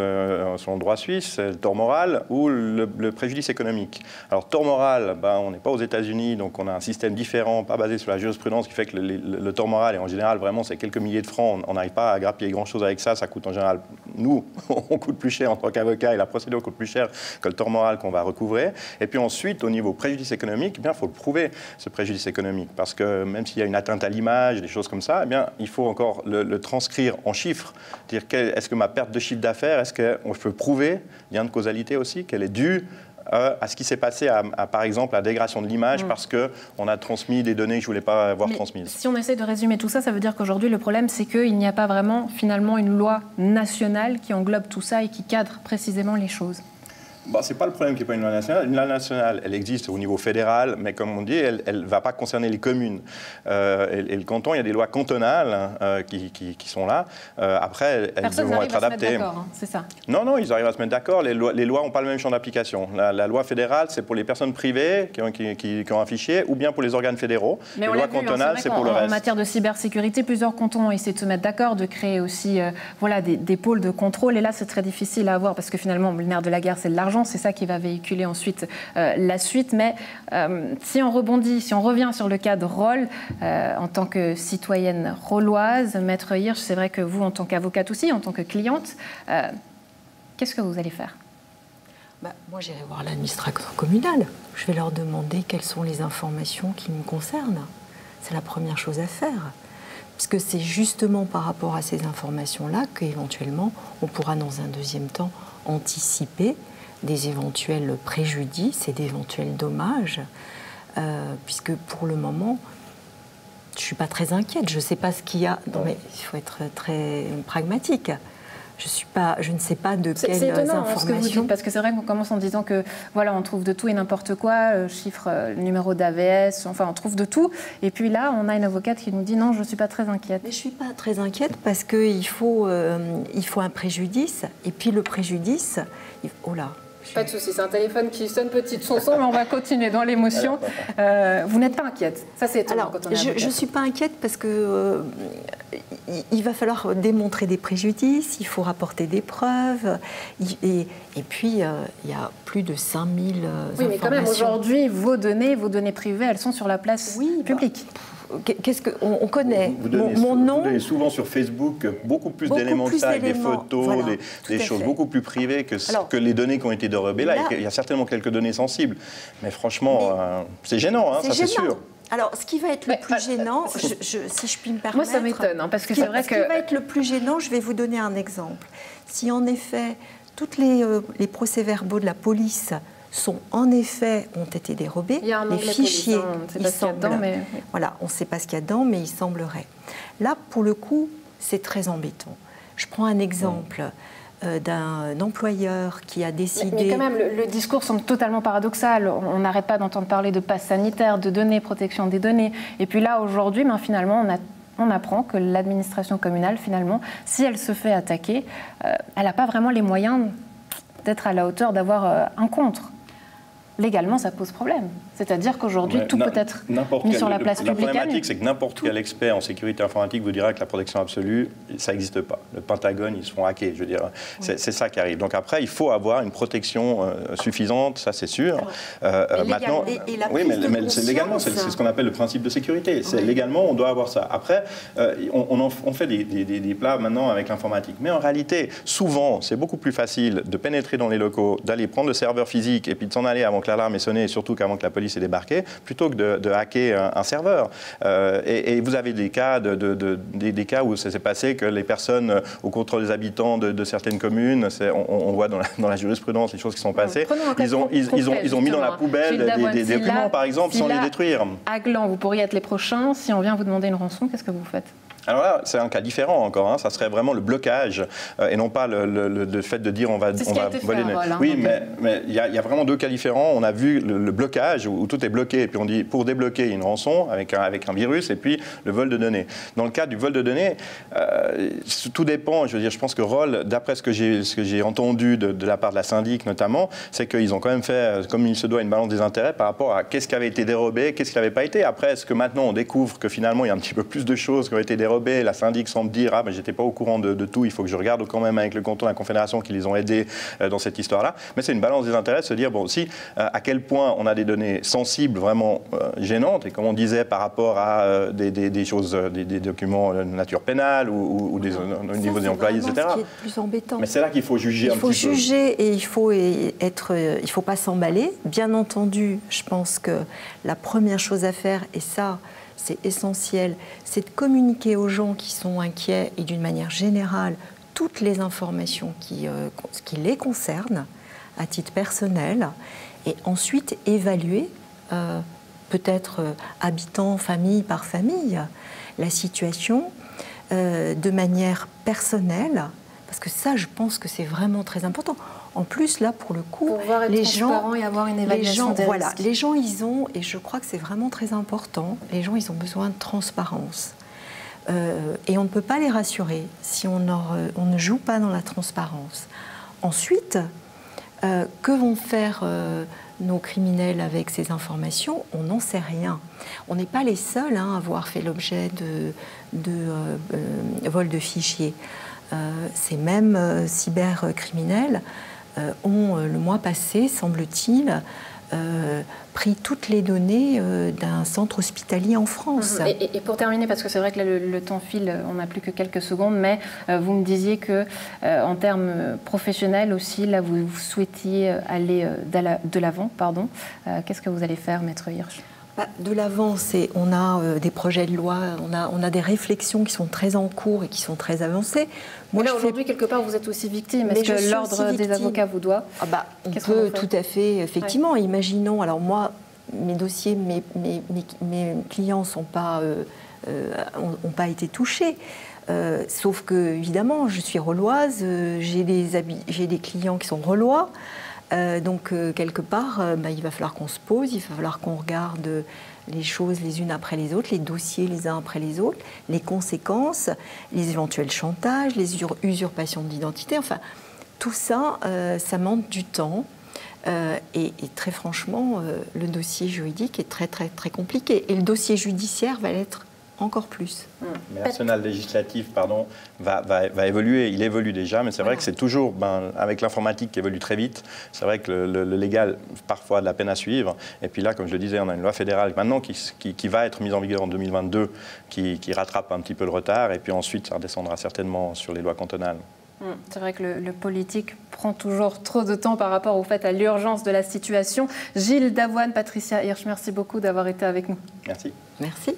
selon le droit suisse, le tort moral ou le préjudice économique. Alors, tort moral, on n'est pas aux États-Unis, donc on a un système différent, pas basé sur la jurisprudence, qui fait que le tort moral, et en général, vraiment, c'est quelques milliers de francs, on n'arrive pas à grappiller grand-chose avec ça, ça coûte en général, nous, on coûte plus cher en tant qu'avocat, et la procédure coûte plus cher que le tort moral qu'on va recouvrer. Et puis ensuite, au niveau préjudice économique, il faut le prouver, ce préjudice économique, parce que même s'il y a une atteinte à l'image, des choses comme ça, il faut encore le transcrire en chiffres, dire est-ce que ma perte de chiffre d'affaires, est-ce qu'on peut prouver, lien de causalité aussi, qu'elle est due à ce qui s'est passé à, par exemple, la dégradation de l'image parce qu'on a transmis des données que je ne voulais pas avoir transmises. Si on essaie de résumer tout ça, ça veut dire qu'aujourd'hui, le problème, c'est qu'il n'y a pas vraiment, finalement, une loi nationale qui englobe tout ça et qui cadre précisément les choses. Ce n'est pas le problème qu'il n'y ait pas une loi nationale. Une loi nationale, elle existe au niveau fédéral, mais comme on dit, elle ne va pas concerner les communes. Et le canton, il y a des lois cantonales qui sont là. Après, elles devront être adaptées. C'est ça? Non, ils arrivent à se mettre d'accord. Les lois n'ont pas le même champ d'application. La loi fédérale, c'est pour les personnes privées qui ont un fichier, ou bien pour les organes fédéraux. Mais les lois cantonales, c'est pour le reste. En matière de cybersécurité, plusieurs cantons ont essayé de se mettre d'accord, de créer aussi des pôles de contrôle. Et là, c'est très difficile à avoir parce que finalement, le nerf de la guerre, c'est de l'argent. C'est ça qui va véhiculer ensuite la suite. Mais si on rebondit, si on revient sur le cas de Rolle, en tant que citoyenne rolloise, Maître Hirsch, c'est vrai que vous, en tant qu'avocate aussi, en tant que cliente, qu'est-ce que vous allez faire? Moi, j'irai voir l'administration communale. Je vais leur demander quelles sont les informations qui me concernent. C'est la première chose à faire. Parce que c'est justement par rapport à ces informations-là qu'éventuellement, on pourra dans un deuxième temps anticiper des éventuels préjudices et d'éventuels dommages, puisque pour le moment, je ne suis pas très inquiète. Je ne sais pas ce qu'il y a. Non, mais il faut être très pragmatique. Je ne sais pas de quelles étonnant, informations. Ce que vous dites, parce que c'est vrai qu'on commence en disant que voilà, on trouve de tout et n'importe quoi, chiffre, numéro d'AVS, enfin on trouve de tout. Et puis là, on a une avocate qui nous dit non, je ne suis pas très inquiète. Mais je ne suis pas très inquiète parce qu'il faut un préjudice. Et puis le préjudice, oh là. Pas de souci, c'est un téléphone qui sonne petite chanson, mais on va continuer dans l'émotion. Vous n'êtes pas inquiète? Ça, c'est étonnant. Alors, je ne suis pas inquiète parce que il va falloir démontrer des préjudices, il faut rapporter des preuves. Et puis, il y a plus de 5000 informations. Oui, mais quand même, aujourd'hui, vos données privées, elles sont sur la place publique. Qu'est-ce qu'on connaît? Mon nom. Vous donnez souvent sur Facebook beaucoup plus d'éléments de ça, avec des photos, voilà, des choses beaucoup plus privées que les données qui ont été dérobées. Là, il y a certainement quelques données sensibles. Mais franchement, c'est gênant, ça c'est sûr. Alors, ce qui va être le plus gênant, si je puis me permettre... Moi, ça m'étonne, parce que c'est vrai que... Ce qui va être le plus gênant, je vais vous donner un exemple. Si en effet, tous les procès-verbaux de la police ont été dérobés. Il y a un les fichiers, voilà, on ne sait pas ce qu'il y a dedans, mais il semblerait. Là, pour le coup, c'est très embêtant. Je prends un exemple d'un employeur qui a décidé... Mais quand même, le discours semble totalement paradoxal. On n'arrête pas d'entendre parler de passe sanitaire, de données, protection des données. Et puis là, aujourd'hui, finalement, on apprend que l'administration communale, finalement, si elle se fait attaquer, elle n'a pas vraiment les moyens d'être à la hauteur d'avoir un contre. Légalement, ça pose problème. C'est-à-dire qu'aujourd'hui, tout peut être mis sur la place publique. La problématique, c'est que n'importe quel expert en sécurité informatique vous dira que la protection absolue, ça n'existe pas. Le Pentagone, ils se font hacker, je veux dire. C'est ça qui arrive. Donc après, il faut avoir une protection suffisante, ça c'est sûr. Maintenant, oui, mais légalement, c'est ce qu'on appelle le principe de sécurité. Légalement, on doit avoir ça. Après, on fait des plats maintenant avec l'informatique. Mais en réalité, souvent, c'est beaucoup plus facile de pénétrer dans les locaux, d'aller prendre le serveur physique et puis de s'en aller avant que l'alarme ait sonné et surtout qu'avant que la police ait débarqué, plutôt que de hacker un serveur. Et vous avez des cas, des cas où ça s'est passé que les personnes au contrôle des habitants de certaines communes, on voit dans la jurisprudence les choses qui sont passées, ils ont mis dans la poubelle des documents, par exemple, sans les détruire. À Gland, vous pourriez être les prochains. Si on vient vous demander une rançon, qu'est-ce que vous faites? Alors là, c'est un cas différent encore. Ça serait vraiment le blocage et non pas le fait de dire on va voler. Oui, mais il y a vraiment deux cas différents. On a vu le blocage où tout est bloqué et puis on dit pour débloquer une rançon avec un virus et puis le vol de données. Dans le cas du vol de données, tout dépend. Je veux dire, je pense que Roll, d'après ce que j'ai entendu de la part de la syndic notamment, c'est qu'ils ont quand même fait, comme il se doit, une balance des intérêts par rapport à qu'est-ce qui avait été dérobé, qu'est-ce qui n'avait pas été. Après, est-ce que maintenant on découvre que finalement il y a un petit peu plus de choses qui ont été dérobées? La syndic semble dire « Ah, mais j'étais pas au courant de tout, il faut que je regarde quand même avec le canton, la Confédération qui les ont aidés dans cette histoire-là. » Mais c'est une balance des intérêts de se dire, bon, aussi, à quel point on a des données sensibles, vraiment gênantes, et comme on disait par rapport à des choses, des documents de nature pénale ou au niveau des employés, etc. C'est ce qui est plus embêtant. Mais c'est là qu'il faut juger un petit peu. Il faut juger et il faut pas s'emballer. Bien entendu, je pense que la première chose à faire, et ça, c'est essentiel, c'est de communiquer aux gens qui sont inquiets et d'une manière générale toutes les informations qui les concernent à titre personnel et ensuite évaluer, peut-être habitant famille par famille, la situation de manière personnelle, parce que ça, je pense que c'est vraiment très important. En plus, là, pour le coup, pouvoir être transparent et avoir une évaluation des risques. Les gens, ils ont, et je crois que c'est vraiment très important, les gens, ils ont besoin de transparence. Et on ne peut pas les rassurer si on ne joue pas dans la transparence. Ensuite, que vont faire nos criminels avec ces informations? On n'en sait rien. On n'est pas les seuls à avoir fait l'objet de vol de fichiers. Ces mêmes cybercriminels ont, le mois passé, semble-t-il, pris toutes les données d'un centre hospitalier en France. Et pour terminer, parce que c'est vrai que là, le temps file, on n'a plus que quelques secondes, mais vous me disiez que en termes professionnels aussi, là, vous souhaitiez aller de l'avant, pardon. Qu'est-ce que vous allez faire, Maître Hirsch? De l'avant, on a des projets de loi, on a des réflexions qui sont très en cours et qui sont très avancées. Moi, là, aujourd'hui, quelque part, vous êtes aussi victime. Est-ce que l'ordre des avocats vous doit? On peut tout à fait, effectivement. Ouais. Imaginons, alors moi, mes dossiers, mes clients n'ont pas été touchés. Sauf que, évidemment, je suis reloise, j'ai des clients qui sont relois. Donc, quelque part, il va falloir qu'on se pose, il va falloir qu'on regarde les choses les unes après les autres, les dossiers les uns après les autres, les conséquences, les éventuels chantages, les usurpations d'identité. Enfin, tout ça, ça demande du temps. Et très franchement, le dossier juridique est très, très, très compliqué. Et le dossier judiciaire va l'être encore plus. Mais l'arsenal législatif, va évoluer. Il évolue déjà, mais c'est vrai que c'est toujours, avec l'informatique qui évolue très vite, c'est vrai que le légal, parfois, a de la peine à suivre. Et puis là, comme je le disais, on a une loi fédérale maintenant qui va être mise en vigueur en 2022, qui rattrape un petit peu le retard. Et puis ensuite, ça redescendra certainement sur les lois cantonales. C'est vrai que le politique prend toujours trop de temps par rapport au fait à l'urgence de la situation. Gilles Davoine, Patricia Hirsch, merci beaucoup d'avoir été avec nous. Merci. Merci.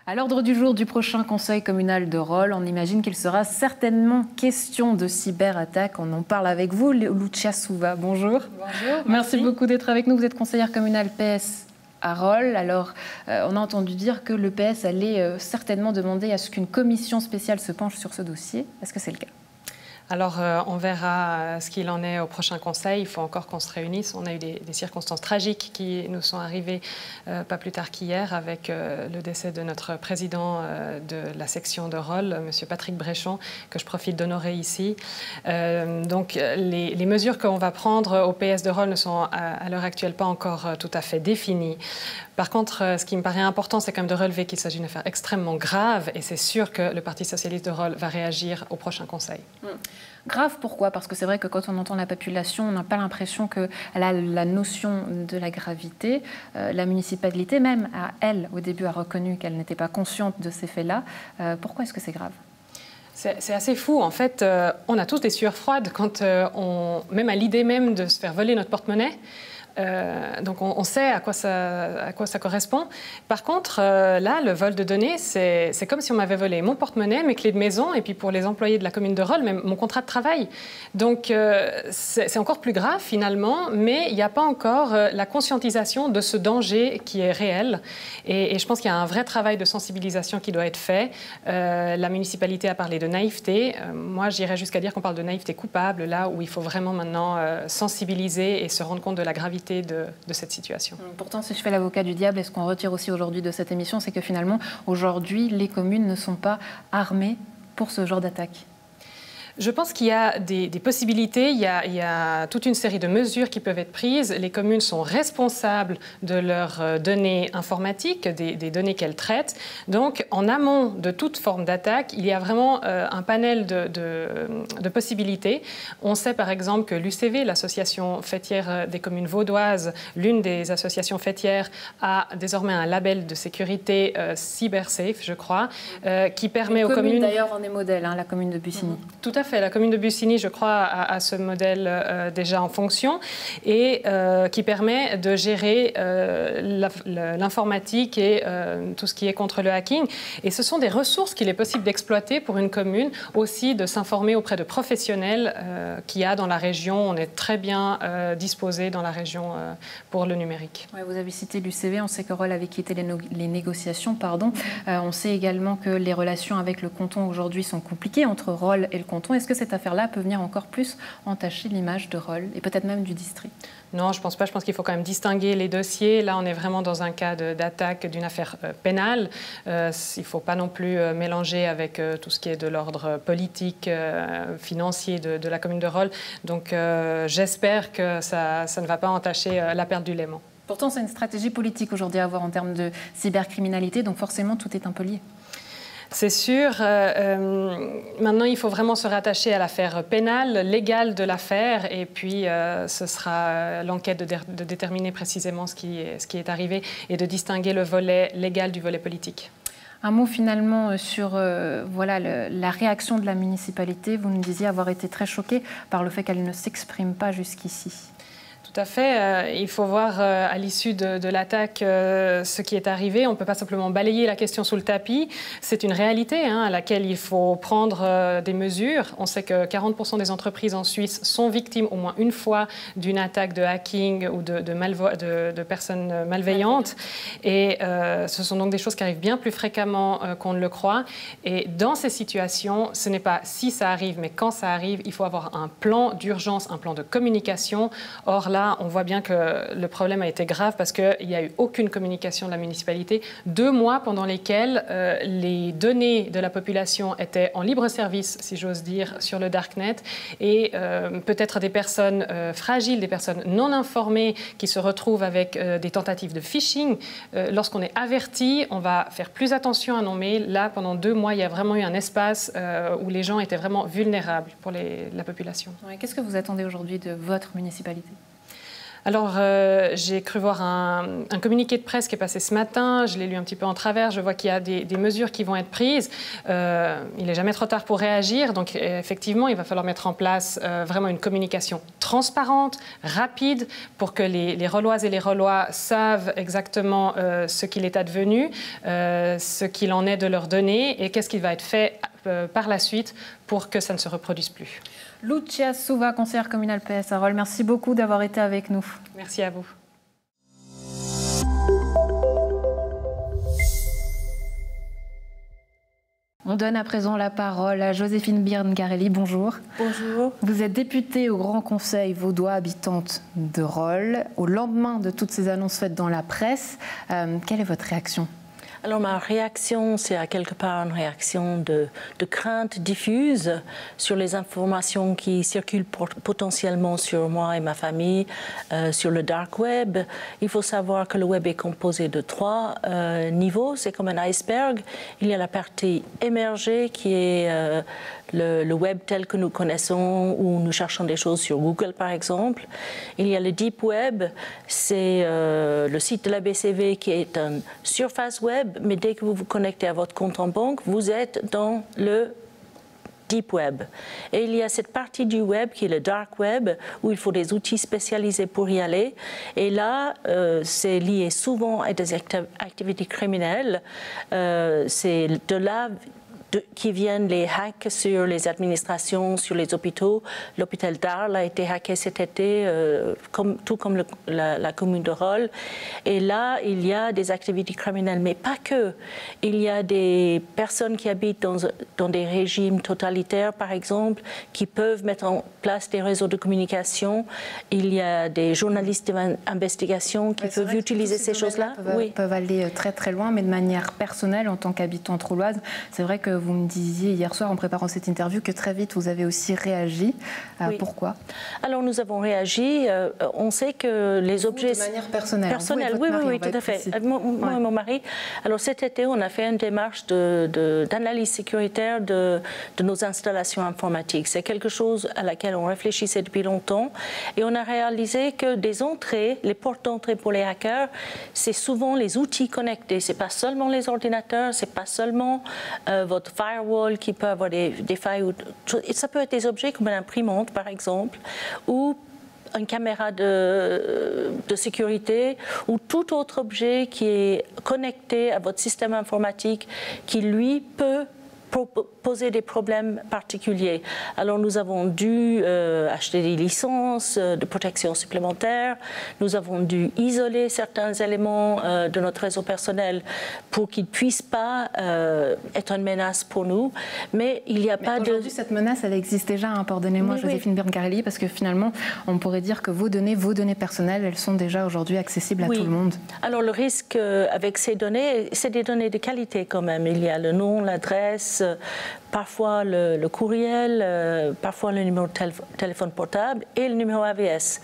À l'ordre du jour du prochain conseil communal de Rolle, on imagine qu'il sera certainement question de cyberattaque. On en parle avec vous, Lucia Souva. Bonjour. Bonjour. Merci beaucoup d'être avec nous. Vous êtes conseillère communale PS à Rolle. Alors, on a entendu dire que le PS allait certainement demander à ce qu'une commission spéciale se penche sur ce dossier. Est-ce que c'est le cas ? Alors, on verra ce qu'il en est au prochain conseil. Il faut encore qu'on se réunisse. On a eu des circonstances tragiques qui nous sont arrivées pas plus tard qu'hier avec le décès de notre président de la section de Rolle, M. Patrick Bréchon, que je profite d'honorer ici. Donc, les mesures qu'on va prendre au PS de Rolle ne sont à l'heure actuelle pas encore tout à fait définies. Par contre, ce qui me paraît important, c'est quand même de relever qu'il s'agit d'une affaire extrêmement grave et c'est sûr que le Parti socialiste de Rolle va réagir au prochain conseil. Grave, pourquoi? Parce que c'est vrai que quand on entend la population, on n'a pas l'impression qu'elle a la notion de la gravité. La municipalité même, elle, au début, a reconnu qu'elle n'était pas consciente de ces faits-là. Pourquoi est-ce que c'est grave? C'est assez fou. En fait, on a tous des sueurs froides quand même à l'idée même de se faire voler notre porte-monnaie. Donc on sait à quoi ça correspond. Par contre, là, le vol de données, c'est comme si on m'avait volé mon porte-monnaie, mes clés de maison, et puis pour les employés de la commune de Rolle, même mon contrat de travail. Donc c'est encore plus grave finalement, mais il n'y a pas encore la conscientisation de ce danger qui est réel. Et je pense qu'il y a un vrai travail de sensibilisation qui doit être fait. La municipalité a parlé de naïveté. Moi, j'irais jusqu'à dire qu'on parle de naïveté coupable, là où il faut vraiment maintenant sensibiliser et se rendre compte de la gravité de cette situation. Pourtant, si je fais l'avocat du diable, et ce qu'on retire aussi aujourd'hui de cette émission, c'est que finalement, aujourd'hui, les communes ne sont pas armées pour ce genre d'attaque. Je pense qu'il y a des possibilités, il y a toute une série de mesures qui peuvent être prises. Les communes sont responsables de leurs données informatiques, des données qu'elles traitent. Donc, en amont de toute forme d'attaque, il y a vraiment un panel de possibilités. On sait par exemple que l'UCV, l'association fêtière des communes vaudoises, l'une des associations fêtières, a désormais un label de sécurité CyberSafe, je crois, qui permet aux communes... D'ailleurs, on est modèle, la commune de Bussigny. Tout à à fait. La commune de Bussigny, je crois, a ce modèle déjà en fonction et qui permet de gérer l'informatique et tout ce qui est contre le hacking. Et ce sont des ressources qu'il est possible d'exploiter pour une commune, aussi de s'informer auprès de professionnels qu'il y a dans la région. On est très bien disposé dans la région pour le numérique. Ouais, vous avez cité l'UCV, on sait que Roll avait quitté les négociations. On sait également que les relations avec le canton aujourd'hui sont compliquées entre Roll et le canton. Est-ce que cette affaire-là peut venir encore plus entacher l'image de Roll et peut-être même du district? Non, je ne pense pas. Je pense qu'il faut quand même distinguer les dossiers. Là, on est vraiment dans un cas d'attaque d'une affaire pénale. Il ne faut pas non plus mélanger avec tout ce qui est de l'ordre politique, financier de la commune de Roll. Donc, j'espère que ça ne va pas entacher la perle du Léman. Pourtant, c'est une stratégie politique aujourd'hui à avoir en termes de cybercriminalité. Donc, forcément, tout est un peu lié. C'est sûr. Maintenant, il faut vraiment se rattacher à l'affaire pénale, légale de l'affaire, et puis ce sera l'enquête de déterminer précisément ce qui est arrivé et de distinguer le volet légal du volet politique. Un mot finalement sur la réaction de la municipalité. Vous nous disiez avoir été très choqué par le fait qu'elle ne s'exprime pas jusqu'ici. Tout à fait. Il faut voir à l'issue de l'attaque ce qui est arrivé. On ne peut pas simplement balayer la question sous le tapis. C'est une réalité à laquelle il faut prendre des mesures. On sait que 40% des entreprises en Suisse sont victimes au moins une fois d'une attaque de hacking ou de personnes malveillantes. Et ce sont donc des choses qui arrivent bien plus fréquemment qu'on ne le croit. Et dans ces situations, ce n'est pas si ça arrive, mais quand ça arrive, il faut avoir un plan d'urgence, un plan de communication. Or, là, on voit bien que le problème a été grave parce qu'il n'y a eu aucune communication de la municipalité. 2 mois pendant lesquels les données de la population étaient en libre service, si j'ose dire, sur le Darknet. Et peut-être des personnes fragiles, des personnes non informées qui se retrouvent avec des tentatives de phishing. Lorsqu'on est averti, on va faire plus attention à nos mails. Là, pendant 2 mois, il y a vraiment eu un espace où les gens étaient vraiment vulnérables pour la population. Ouais, qu'est-ce que vous attendez aujourd'hui de votre municipalité ? Alors, j'ai cru voir un communiqué de presse qui est passé ce matin. Je l'ai lu un petit peu en travers. Je vois qu'il y a des mesures qui vont être prises. Il n'est jamais trop tard pour réagir. Donc, effectivement, il va falloir mettre en place vraiment une communication transparente, rapide, pour que les Rolloises et les Rollois savent exactement ce qu'il est advenu, ce qu'il en est de leurs données et qu'est-ce qui va être fait par la suite pour que ça ne se reproduise plus. Lucia Souva, conseillère communale PS à Roll, merci beaucoup d'avoir été avec nous. Merci à vous. On donne à présent la parole à Joséphine Birngarelli. Bonjour. Bonjour. Vous êtes députée au Grand Conseil vaudois, habitante de Roll. Au lendemain de toutes ces annonces faites dans la presse, quelle est votre réaction ? Alors ma réaction, c'est à quelque part une réaction de crainte diffuse sur les informations qui circulent potentiellement sur moi et ma famille, sur le dark web. Il faut savoir que le web est composé de 3 niveaux, c'est comme un iceberg. Il y a la partie émergée qui est le web tel que nous connaissons, où nous cherchons des choses sur Google par exemple. Il y a le deep web, c'est le site de la BCV qui est une surface web, mais dès que vous vous connectez à votre compte en banque, vous êtes dans le deep web. Et il y a cette partie du web qui est le dark web, où il faut des outils spécialisés pour y aller. Et là, c'est lié souvent à des activités criminelles. C'est de là qui viennent les hacks sur les administrations, sur les hôpitaux. L'hôpital d'Arles a été hacké cet été, tout comme la commune de Roll. Et là, il y a des activités criminelles, mais pas que. Il y a des personnes qui habitent dans des régimes totalitaires, par exemple, qui peuvent mettre en place des réseaux de communication. Il y a des journalistes d'investigation qui peuvent utiliser ces choses-là. Peuvent aller très très loin, mais de manière personnelle, en tant qu'habitante rolloise, c'est vrai que vous me disiez hier soir en préparant cette interview que très vite vous avez aussi réagi. Oui. Pourquoi ? Alors nous avons réagi. On sait que les objets... De manière personnelle. Oui, tout à fait. Moi et mon mari. Alors cet été, on a fait une démarche d'analyse sécuritaire de nos installations informatiques. C'est quelque chose à laquelle on réfléchissait depuis longtemps. Et on a réalisé que des entrées, les portes d'entrée pour les hackers, c'est souvent les outils connectés. C'est pas seulement les ordinateurs, c'est pas seulement votre votre firewall qui peut avoir des failles. Ça peut être des objets comme une imprimante, par exemple, ou une caméra de sécurité ou tout autre objet qui est connecté à votre système informatique qui, lui, peut poser des problèmes particuliers. Alors nous avons dû acheter des licences de protection supplémentaires, nous avons dû isoler certains éléments de notre réseau personnel pour qu'ils ne puissent pas être une menace pour nous, mais il n'y a pas de... Aujourd'hui, cette menace, elle existe déjà, hein, pardonnez-moi, Joséphine Berncarelli, parce que finalement, on pourrait dire que vos données personnelles, elles sont déjà aujourd'hui accessibles à tout le monde. Alors le risque avec ces données, c'est des données de qualité quand même. Il y a le nom, l'adresse, parfois le courriel, parfois le numéro de téléphone portable et le numéro AVS.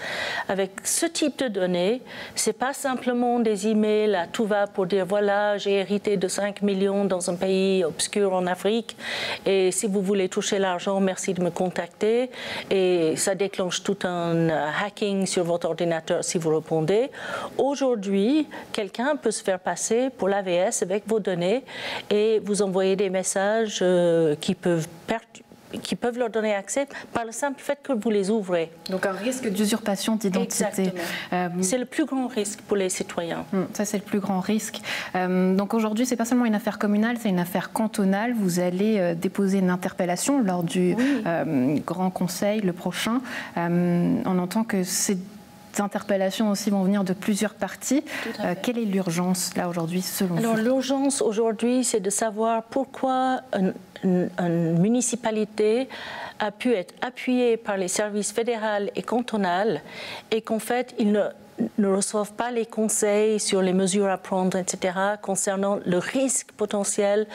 Avec ce type de données, ce n'est pas simplement des emails à tout va pour dire voilà, j'ai hérité de 5 millions dans un pays obscur en Afrique et si vous voulez toucher l'argent, merci de me contacter. Et ça déclenche tout un hacking sur votre ordinateur si vous répondez. Aujourd'hui, quelqu'un peut se faire passer pour l'AVS avec vos données et vous envoyer des messages qui peuvent leur donner accès par le simple fait que vous les ouvrez. Donc un risque d'usurpation d'identité. C'est le plus grand risque pour les citoyens. Ça, c'est le plus grand risque. Donc aujourd'hui, ce n'est pas seulement une affaire communale, c'est une affaire cantonale. Vous allez déposer une interpellation lors du Grand Conseil, le prochain. On entend que ces interpellations aussi vont venir de plusieurs parties. Quelle est l'urgence, là, aujourd'hui, selon vous? Alors, l'urgence, aujourd'hui, c'est de savoir pourquoi une municipalité a pu être appuyée par les services fédéraux et cantonaux et qu'en fait, ils ne reçoivent pas les conseils sur les mesures à prendre, etc., concernant le risque potentiel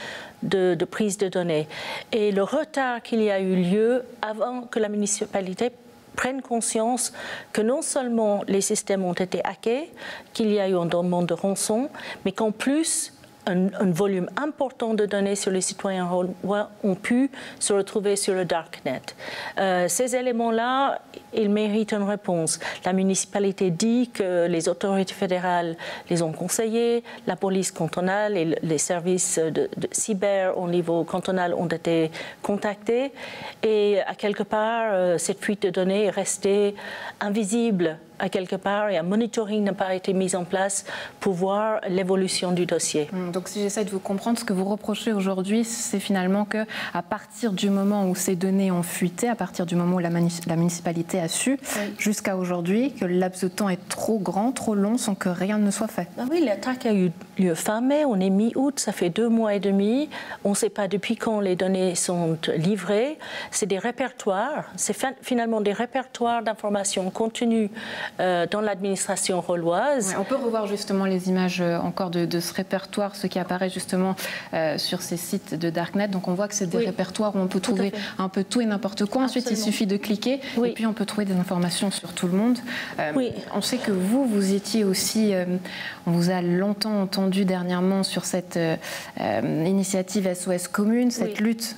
de prise de données. Et le retard qu'il y a eu lieu avant que la municipalité prennent conscience que non seulement les systèmes ont été hackés, qu'il y a eu un demande de rançon, mais qu'en plus, un volume important de données sur les citoyens ont pu se retrouver sur le Darknet. Ces éléments-là, ils méritent une réponse. La municipalité dit que les autorités fédérales les ont conseillés, la police cantonale et les services de cyber au niveau cantonal ont été contactés et à quelque part, cette fuite de données est restée invisible à quelque part et un monitoring n'a pas été mis en place pour voir l'évolution du dossier. Donc si j'essaie de vous comprendre, ce que vous reprochez aujourd'hui, c'est finalement qu'à partir du moment où ces données ont fuité, à partir du moment où la municipalité a su, jusqu'à aujourd'hui, que le laps de temps est trop grand, trop long, sans que rien ne soit fait. Ben oui, l'attaque a eu lieu fin mai, on est mi-août, ça fait 2 mois et demi, on ne sait pas depuis quand les données sont livrées. C'est des répertoires, c'est finalement des répertoires d'informations contenues dans l'administration rolloise. Ouais, on peut revoir justement les images encore de ce répertoire, ce qui apparaît justement sur ces sites de Darknet. Donc on voit que c'est des répertoires où on peut trouver un peu tout et n'importe quoi. Ensuite, il suffit de cliquer et puis on peut trouver des informations sur tout le monde. On sait que vous étiez aussi, on vous a longtemps entendu dernièrement sur cette initiative SOS Commune, cette lutte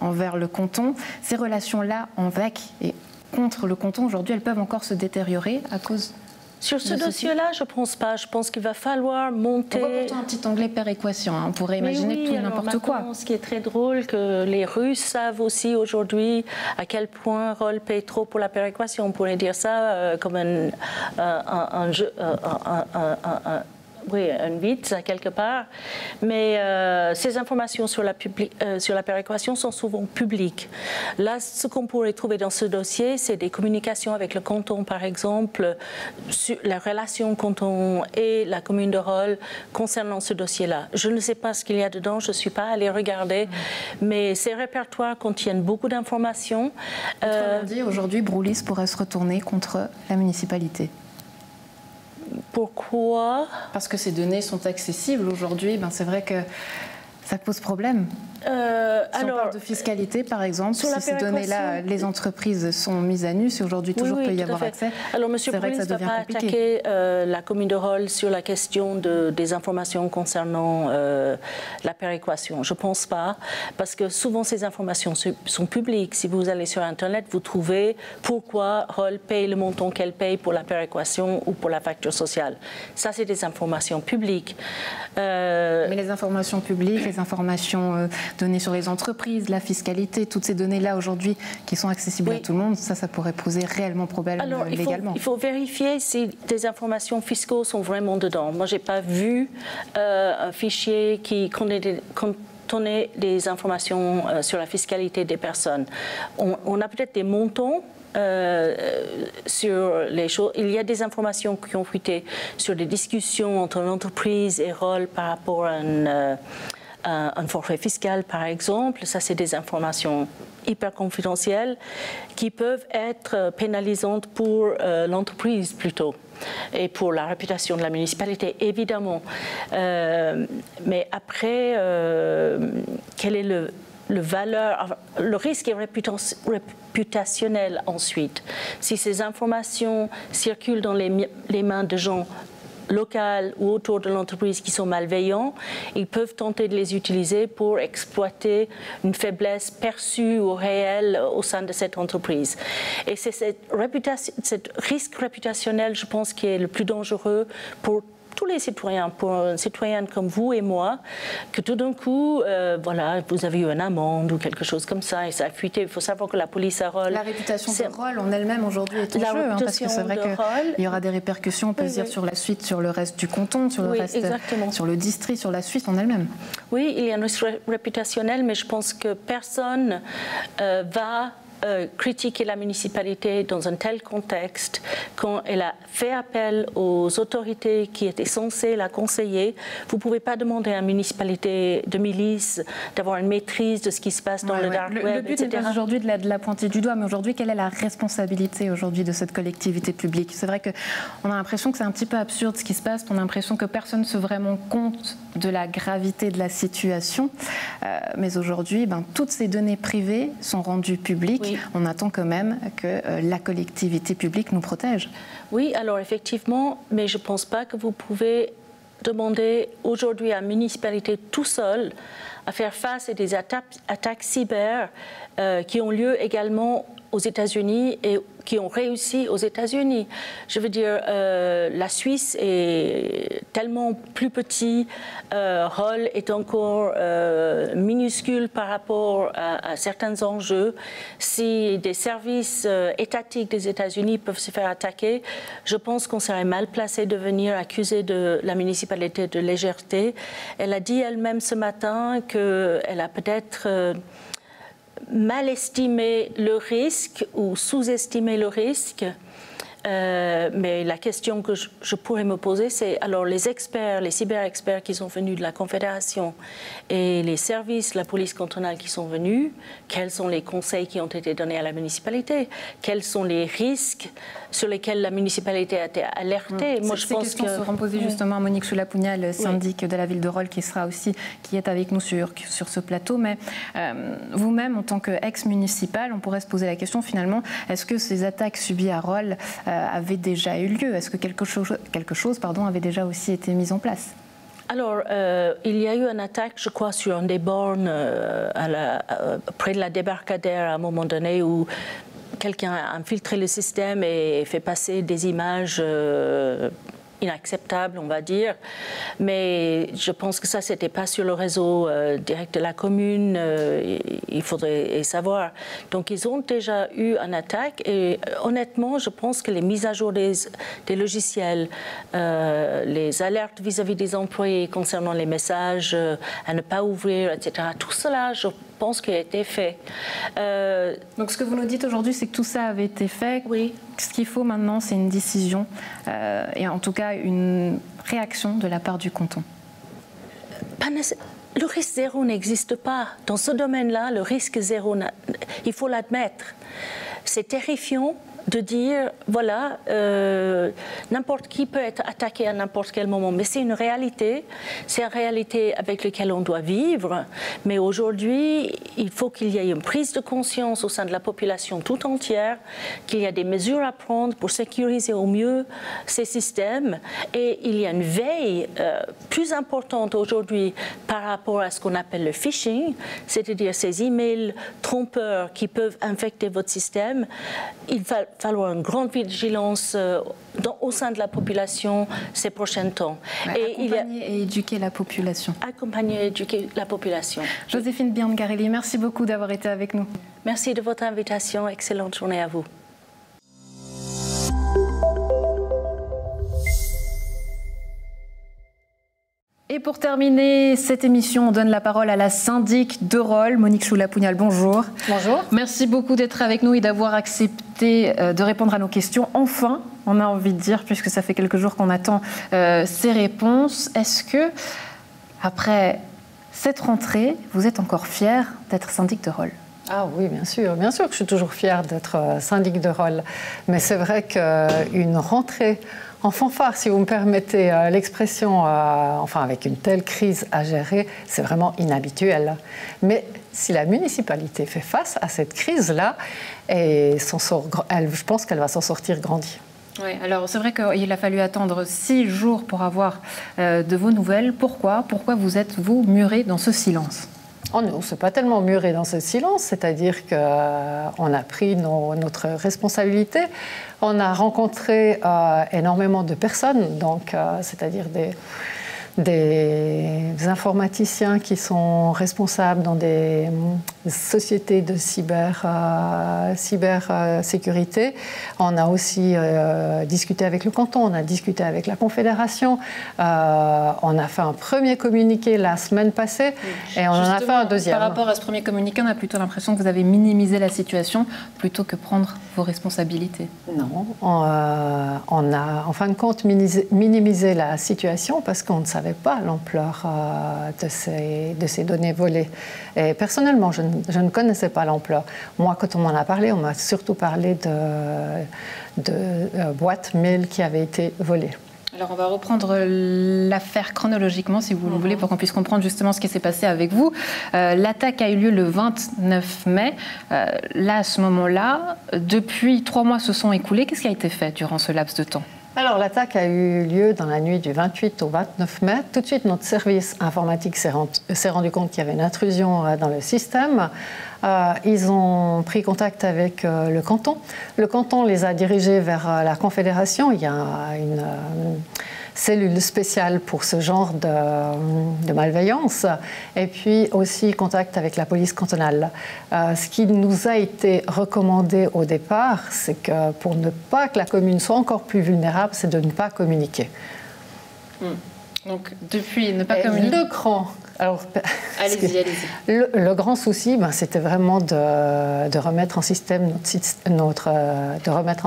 envers le canton. Ces relations-là avec et contre le canton, aujourd'hui, elles peuvent encore se détériorer à cause... Sur ce dossier-là, je ne pense pas. Je pense qu'il va falloir monter... On voit pourtant un petit onglet péréquation. Hein. On pourrait imaginer tout et n'importe quoi. Ce qui est très drôle, que les Russes savent aussi aujourd'hui à quel point Roll paye trop pour la péréquation. On pourrait dire ça comme un jeu... un vide, quelque part. Mais ces informations sur la péréquation sont souvent publiques. Là, ce qu'on pourrait trouver dans ce dossier, c'est des communications avec le canton, par exemple, sur la relation canton et la commune de Roll concernant ce dossier-là. Je ne sais pas ce qu'il y a dedans, je ne suis pas allée regarder, mais ces répertoires contiennent beaucoup d'informations. Autrement dit, aujourd'hui, Broulis pourrait se retourner contre la municipalité. Pourquoi? Parce que ces données sont accessibles aujourd'hui. Ben, c'est vrai que ça pose problème. Si on parle de fiscalité, par exemple, si ces données-là, les entreprises sont mises à nu, si aujourd'hui toujours peut y avoir accès, alors, M. Broulis ne va pas attaquer la commune de Roll sur la question des informations concernant la péréquation. Je ne pense pas, parce que souvent ces informations sont publiques. Si vous allez sur Internet, vous trouvez pourquoi Roll paye le montant qu'elle paye pour la péréquation ou pour la facture sociale. Ça, c'est des informations publiques. Mais les informations publiques, les informations données sur les entreprises, la fiscalité, toutes ces données-là aujourd'hui qui sont accessibles à tout le monde, ça pourrait poser réellement problème légalement. Il faut vérifier si des informations fiscales sont vraiment dedans. Moi, je n'ai pas vu un fichier qui contenait des informations sur la fiscalité des personnes. On a peut-être des montants sur les choses. Il y a des informations qui ont fuité sur des discussions entre l'entreprise et Roll par rapport à un forfait fiscal, par exemple. Ça, c'est des informations hyper confidentielles qui peuvent être pénalisantes pour l'entreprise plutôt et pour la réputation de la municipalité, évidemment. Mais après, quel est le risque est réputationnel ensuite. Si ces informations circulent dans les mains de gens locaux ou autour de l'entreprise qui sont malveillants, ils peuvent tenter de les utiliser pour exploiter une faiblesse perçue ou réelle au sein de cette entreprise. Et c'est ce risque réputationnel, je pense, qui est le plus dangereux pour tous les citoyens, pour un citoyen comme vous et moi, que tout d'un coup, voilà, vous avez eu une amende ou quelque chose comme ça et ça a fuité. Il faut savoir que la police à Roll... La réputation de Roll en elle-même aujourd'hui est en jeu, parce que c'est vrai qu'il y aura des répercussions, on peut se dire, sur la suite, sur le reste du canton, sur le reste, sur le district, sur la Suisse en elle-même. Oui, il y a un risque réputationnel, mais je pense que personne va critiquer la municipalité dans un tel contexte quand elle a fait appel aux autorités qui étaient censées la conseiller. Vous ne pouvez pas demander à une municipalité de milice d'avoir une maîtrise de ce qui se passe dans le dark web, Le but n'est pas aujourd'hui de la pointer du doigt, mais aujourd'hui, quelle est la responsabilité aujourd'hui de cette collectivité publique? C'est vrai qu'on a l'impression que c'est un petit peu absurde ce qui se passe, on a l'impression que personne ne se rend vraiment compte de la gravité de la situation, mais aujourd'hui, toutes ces données privées sont rendues publiques. Oui. On attend quand même que la collectivité publique nous protège. Oui, alors effectivement, mais je ne pense pas que vous pouvez demander aujourd'hui à une municipalité tout seul à faire face à des attaques cyber qui ont lieu également aux États-Unis et qui ont réussi aux États-Unis. Je veux dire, la Suisse est tellement plus petit, Roll est encore minuscule par rapport à certains enjeux. Si des services étatiques des États-Unis peuvent se faire attaquer, je pense qu'on serait mal placé de venir accuser de la municipalité de légèreté. Elle a dit elle-même ce matin qu'elle a peut-être mal estimé le risque ou sous-estimé le risque. Mais la question que je pourrais me poser, c'est alors les experts, les cyber-experts qui sont venus de la Confédération et les services, la police cantonale qui sont venus, quels sont les conseils qui ont été donnés à la municipalité? Quels sont les risques sur lesquels la municipalité a été alertée? Moi, je pense que ces questions seront posées justement à Monique Soulapounial, syndic de la ville de Roll, qui est avec nous sur ce plateau. Mais vous-même, en tant qu'ex-municipal, on pourrait se poser la question finalement, est-ce que ces attaques subies à Roll avait déjà eu lieu? Est-ce que quelque chose avait déjà aussi été mis en place? Alors, il y a eu une attaque, je crois, sur un des bornes près de la débarcadère à un moment donné où quelqu'un a infiltré le système et fait passer des images inacceptable, on va dire. Mais je pense que ça, ce n'était pas sur le réseau direct de la commune. Il faudrait savoir. Donc, ils ont déjà eu une attaque. Et honnêtement, je pense que les mises à jour des logiciels, les alertes vis-à-vis des employés concernant les messages à ne pas ouvrir, etc., tout cela, je pense qu'il a été fait. Donc, ce que vous nous dites aujourd'hui, c'est que tout ça avait été fait. Oui. Ce qu'il faut maintenant, c'est une décision et en tout cas une réaction de la part du canton. Le risque zéro n'existe pas. Dans ce domaine-là, le risque zéro, il faut l'admettre. C'est terrifiant de dire, voilà, n'importe qui peut être attaqué à n'importe quel moment. Mais c'est une réalité avec laquelle on doit vivre. Mais aujourd'hui, il faut qu'il y ait une prise de conscience au sein de la population tout entière, qu'il y a des mesures à prendre pour sécuriser au mieux ces systèmes. Et il y a une veille plus importante aujourd'hui par rapport à ce qu'on appelle le phishing, c'est-à-dire ces emails trompeurs qui peuvent infecter votre système. Il va falloir une grande vigilance au sein de la population ces prochains temps. Accompagner et éduquer la population. Accompagner et éduquer la population. Joséphine Biancarelli, merci beaucoup d'avoir été avec nous. Merci de votre invitation. Excellente journée à vous. Et pour terminer cette émission, on donne la parole à la syndic de Rolle, Monique Choula-Pougnal. Bonjour. Bonjour. Merci beaucoup d'être avec nous et d'avoir accepté de répondre à nos questions. Enfin, on a envie de dire, puisque ça fait quelques jours qu'on attend ces réponses. Est-ce que, après cette rentrée, vous êtes encore fière d'être syndic de Rolle ? Ah oui, bien sûr que je suis toujours fière d'être syndic de Rolle. Mais c'est vrai qu'une rentrée en fanfare, si vous me permettez l'expression, enfin avec une telle crise à gérer, c'est vraiment inhabituel. Mais si la municipalité fait face à cette crise-là, je pense qu'elle va s'en sortir grandie. Oui, alors c'est vrai qu'il a fallu attendre 6 jours pour avoir de vos nouvelles. Pourquoi vous êtes-vous muré dans ce silence ? Oh non, c'est pas tellement muré dans ce silence, c'est-à-dire qu'on a pris notre responsabilité. On a rencontré énormément de personnes, donc c'est-à-dire des informaticiens qui sont responsables dans des sociétés de cybersécurité. On a aussi discuté avec le canton, on a discuté avec la Confédération. On a fait un premier communiqué la semaine passée et on en a fait un deuxième. Par rapport à ce premier communiqué, on a plutôt l'impression que vous avez minimisé la situation plutôt que prendre vos responsabilités. Non, on a en fin de compte minimisé la situation parce qu'on ne savait pas l'ampleur de ces données volées. Et personnellement, je ne connaissais pas l'ampleur. Moi, quand on m'en a parlé, on m'a surtout parlé de boîtes mail qui avaient été volées. Alors on va reprendre l'affaire chronologiquement, si vous le voulez, pour qu'on puisse comprendre justement ce qui s'est passé avec vous. L'attaque a eu lieu le 29 mai. Là, à ce moment-là, depuis 3 mois se sont écoulés. Qu'est-ce qui a été fait durant ce laps de temps ? Alors, l'attaque a eu lieu dans la nuit du 28 au 29 mai. Tout de suite, notre service informatique s'est rendu compte qu'il y avait une intrusion dans le système. Ils ont pris contact avec le canton. Le canton les a dirigés vers la Confédération. Il y a une cellule spéciale pour ce genre de malveillance. Et puis aussi contact avec la police cantonale. Ce qui nous a été recommandé au départ, c'est que pour ne pas que la commune soit encore plus vulnérable, c'est de ne pas communiquer. Donc depuis ne pas communiquer. Le grand. Alors, allez-y. Le grand souci, c'était vraiment de remettre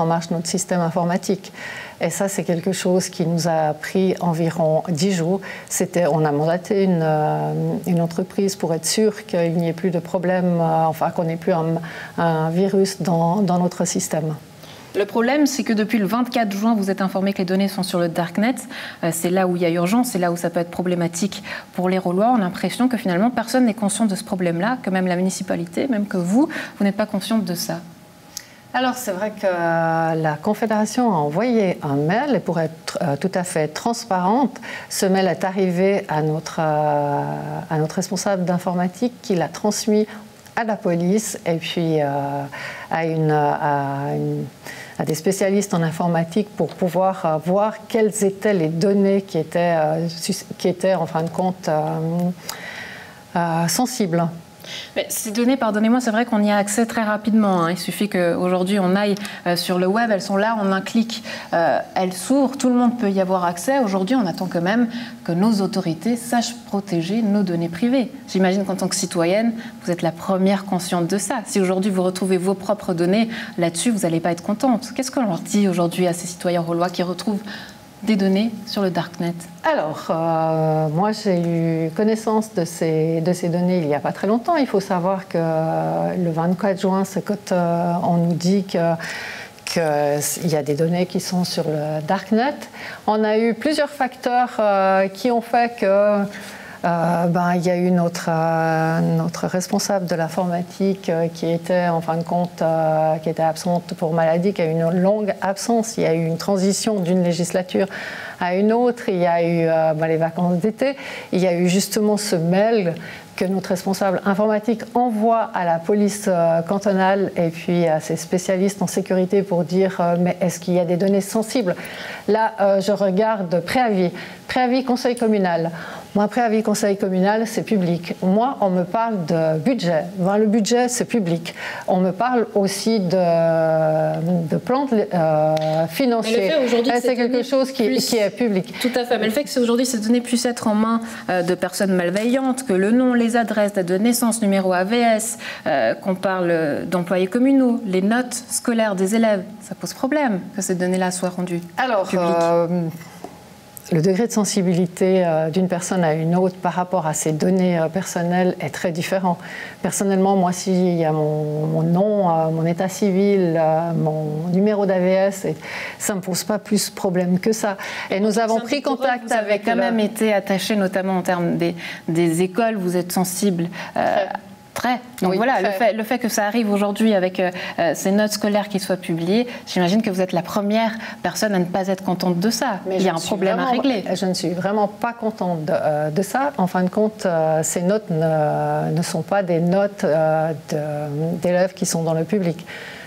en marche notre système informatique. Et ça, c'est quelque chose qui nous a pris environ 10 jours. On a mandaté une entreprise pour être sûr qu'il n'y ait plus de problème, qu'on n'ait plus un virus dans notre système. Le problème, c'est que depuis le 24 juin, vous êtes informé que les données sont sur le Darknet. C'est là où il y a urgence, c'est là où ça peut être problématique pour les Rollois. On a l'impression que finalement, personne n'est conscient de ce problème-là, que même la municipalité, même que vous n'êtes pas consciente de ça. Alors, c'est vrai que la Confédération a envoyé un mail, et pour être tout à fait transparente, ce mail est arrivé à notre responsable d'informatique qui l'a transmis à la police et puis à des spécialistes en informatique pour pouvoir voir quelles étaient les données qui étaient en fin de compte sensibles. Mais ces données, pardonnez-moi, c'est vrai qu'on y a accès très rapidement. Il suffit qu'aujourd'hui on aille sur le web, elles sont là, en un clic, elles s'ouvrent, tout le monde peut y avoir accès. Aujourd'hui, on attend quand même que nos autorités sachent protéger nos données privées. J'imagine qu'en tant que citoyenne, vous êtes la première consciente de ça. Si aujourd'hui vous retrouvez vos propres données là-dessus, vous n'allez pas être contente. Qu'est-ce qu'on leur dit aujourd'hui à ces citoyens rollois qui retrouvent des données sur le Darknet? Alors, moi j'ai eu connaissance de ces données il n'y a pas très longtemps. Il faut savoir que le 24 juin, c'est quand on nous dit qu'il y a des données qui sont sur le Darknet. On a eu plusieurs facteurs qui ont fait que il y a eu notre responsable de l'informatique qui était en fin de compte qui était absente pour maladie, qui a eu une longue absence. Il y a eu une transition d'une législature à une autre. Il y a eu les vacances d'été. Il y a eu justement ce mail que notre responsable informatique envoie à la police cantonale et puis à ses spécialistes en sécurité pour dire mais est-ce qu'il y a des données sensibles? Là, je regarde préavis conseil communal. Moi, préavis conseil communal, c'est public. Moi, on me parle de budget. Le budget, c'est public. On me parle aussi de plans financiers. C'est quelque chose qui est public. Tout à fait. Mais le fait que aujourd'hui, ces données puissent être en main de personnes malveillantes, que le nom, les adresses, date de naissance, numéro AVS, qu'on parle d'employés communaux, les notes scolaires des élèves, ça pose problème que ces données-là soient rendues publiques. Le degré de sensibilité d'une personne à une autre par rapport à ses données personnelles est très différent. Personnellement, moi, s'il y a mon nom, mon état civil, mon numéro d'AVS, ça ne me pose pas plus de problème que ça. Et nous avons pris contact avec... Vous avez quand même été attaché, notamment en termes des écoles, vous êtes sensible... Donc voilà, le fait que ça arrive aujourd'hui avec ces notes scolaires qui soient publiées, j'imagine que vous êtes la première personne à ne pas être contente de ça. Mais il y a un problème à régler. Je ne suis vraiment pas contente de ça. En fin de compte, ces notes ne sont pas des notes d'élèves qui sont dans le public.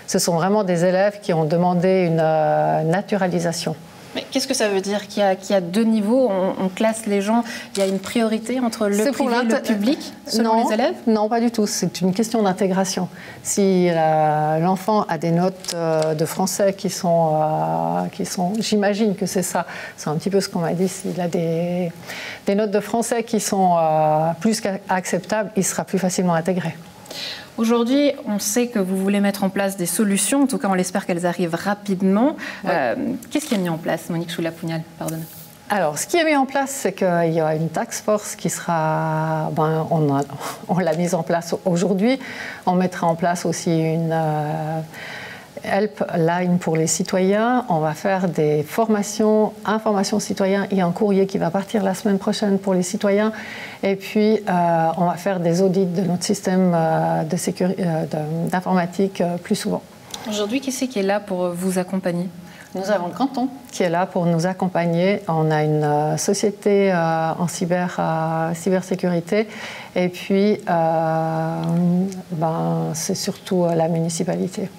Ce sont vraiment des élèves qui ont demandé une naturalisation. Mais qu'est-ce que ça veut dire qu'il y a deux niveaux, on classe les gens, il y a une priorité entre le privé et le public selon les élèves? Non, pas du tout. C'est une question d'intégration. Si l'enfant a des notes de français qui sont j'imagine que c'est ça, c'est un petit peu ce qu'on m'a dit, s'il a des notes de français qui sont plus qu'acceptables, il sera plus facilement intégré. Aujourd'hui, on sait que vous voulez mettre en place des solutions, en tout cas on l'espère qu'elles arrivent rapidement. Qu'est-ce qui est mis en place, Monique Choula-Pougnal? Pardonne. Alors, ce qui est mis en place, c'est qu'il y aura une task force qui sera... on l'a mise en place aujourd'hui. On mettra en place aussi une... helpline pour les citoyens. On va faire des formations, information citoyens. Il y a un courrier qui va partir la semaine prochaine pour les citoyens. Et puis, on va faire des audits de notre système d'informatique plus souvent. Aujourd'hui, qui c'est qui est là pour vous accompagner? Nous avons le canton qui est là pour nous accompagner. On a une société en cybersécurité. Et puis, c'est surtout la municipalité.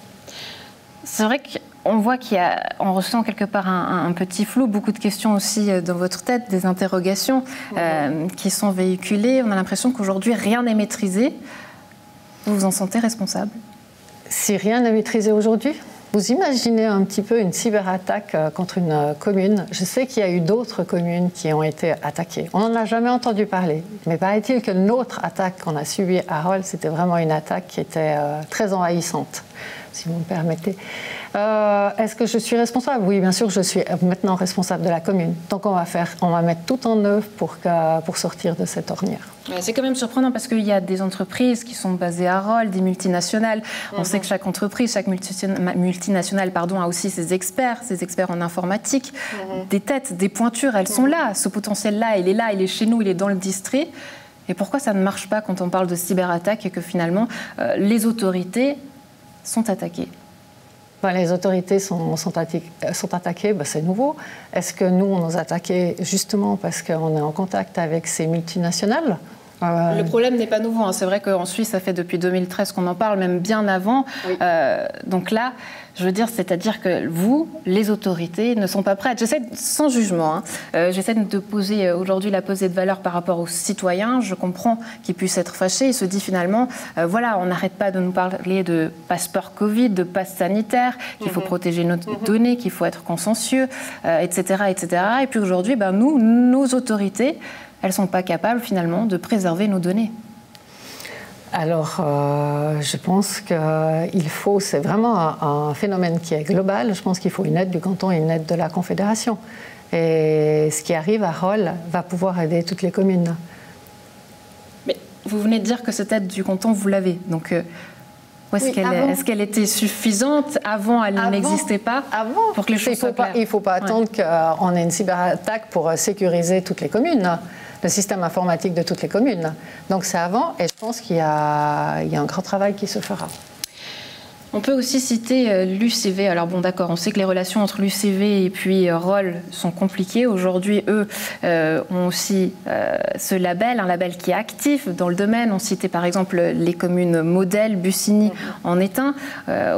C'est vrai qu'on voit qu'on ressent quelque part un petit flou, beaucoup de questions aussi dans votre tête, des interrogations qui sont véhiculées. On a l'impression qu'aujourd'hui, rien n'est maîtrisé. Vous vous en sentez responsable? Si rien n'est maîtrisé aujourd'hui, vous imaginez un petit peu une cyberattaque contre une commune. Je sais qu'il y a eu d'autres communes qui ont été attaquées. On n'en a jamais entendu parler. Mais paraît-il que notre attaque qu'on a subie à Rolle, c'était vraiment une attaque qui était très envahissante, si vous me permettez. Est-ce que je suis responsable? Oui, bien sûr, je suis maintenant responsable de la commune. Donc on va mettre tout en œuvre pour sortir de cette ornière. C'est quand même surprenant parce qu'il y a des entreprises qui sont basées à Rolle, des multinationales. On sait que chaque entreprise, chaque multinationale a aussi ses experts en informatique, des têtes, des pointures, elles sont là. Ce potentiel-là, il est chez nous, il est dans le district. Et pourquoi ça ne marche pas quand on parle de cyberattaque et que finalement les autorités sont attaquées? Les autorités sont attaquées, c'est nouveau. Est-ce que nous, on nous attaquait justement parce qu'on est en contact avec ces multinationales? Le problème n'est pas nouveau. C'est vrai qu'en Suisse, ça fait depuis 2013 qu'on en parle, même bien avant. Oui. Donc là, je veux dire, c'est-à-dire que vous, les autorités, ne sont pas prêtes. J'essaie, sans jugement, j'essaie de poser aujourd'hui la pesée de valeur par rapport aux citoyens. Je comprends qu'ils puissent être fâchés. Ils se disent finalement, voilà, on n'arrête pas de nous parler de passeport Covid, de passe sanitaire, qu'il faut protéger nos données, qu'il faut être consciencieux, etc., etc. Et puis aujourd'hui, nous, nos autorités, elles ne sont pas capables finalement de préserver nos données. Alors, je pense qu'il faut, c'est vraiment un phénomène qui est global. Je pense qu'il faut une aide du canton et une aide de la Confédération. Et ce qui arrive à Rolle va pouvoir aider toutes les communes. Mais vous venez de dire que cette aide du canton, vous l'avez. Donc, est-ce qu'elle était suffisante? Avant, elle n'existait pas? Pour que les choses soient claires. Il ne faut pas attendre qu'on ait une cyberattaque pour sécuriser toutes les communes. le système informatique de toutes les communes. Donc c'est avant, et je pense qu'il y a un grand travail qui se fera. On peut aussi citer l'UCV. Alors bon, d'accord, on sait que les relations entre l'UCV et puis ROL sont compliquées. Aujourd'hui, eux ont aussi ce label, un label qui est actif dans le domaine. On citait par exemple les communes modèles, Bussigny en est un.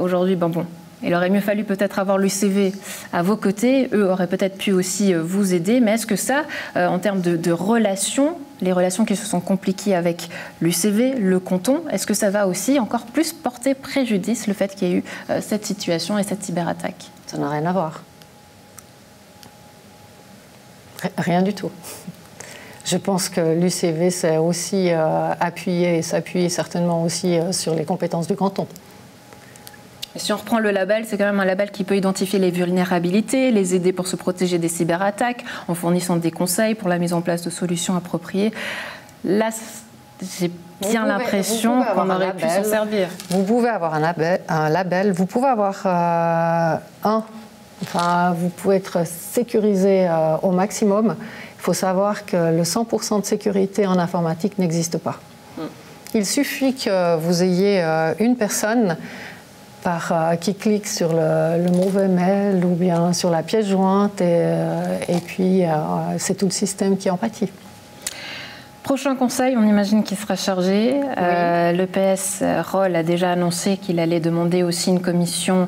Aujourd'hui, bon, il aurait mieux fallu peut-être avoir l'UCV à vos côtés. Eux auraient peut-être pu aussi vous aider. Mais est-ce que ça, en termes de relations, les relations qui se sont compliquées avec l'UCV, le canton, est-ce que ça va aussi encore plus porter préjudice, le fait qu'il y ait eu cette situation et cette cyberattaque? Ça n'a rien à voir. Rien du tout. Je pense que l'UCV s'est aussi appuyé et s'appuie certainement aussi sur les compétences du canton. Et si on reprend le label, c'est quand même un label qui peut identifier les vulnérabilités, les aider pour se protéger des cyberattaques, en fournissant des conseils pour la mise en place de solutions appropriées. Là, j'ai bien l'impression qu'on aurait pu s'en servir. Vous pouvez avoir un label, vous pouvez avoir vous pouvez être sécurisé au maximum. Il faut savoir que le 100% de sécurité en informatique n'existe pas. Il suffit que vous ayez une personne qui clique sur le mauvais mail ou bien sur la pièce jointe et puis c'est tout le système qui en pâtit. Prochain conseil, on imagine qu'il sera chargé. Oui. Le PS ROL a déjà annoncé qu'il allait demander aussi une commission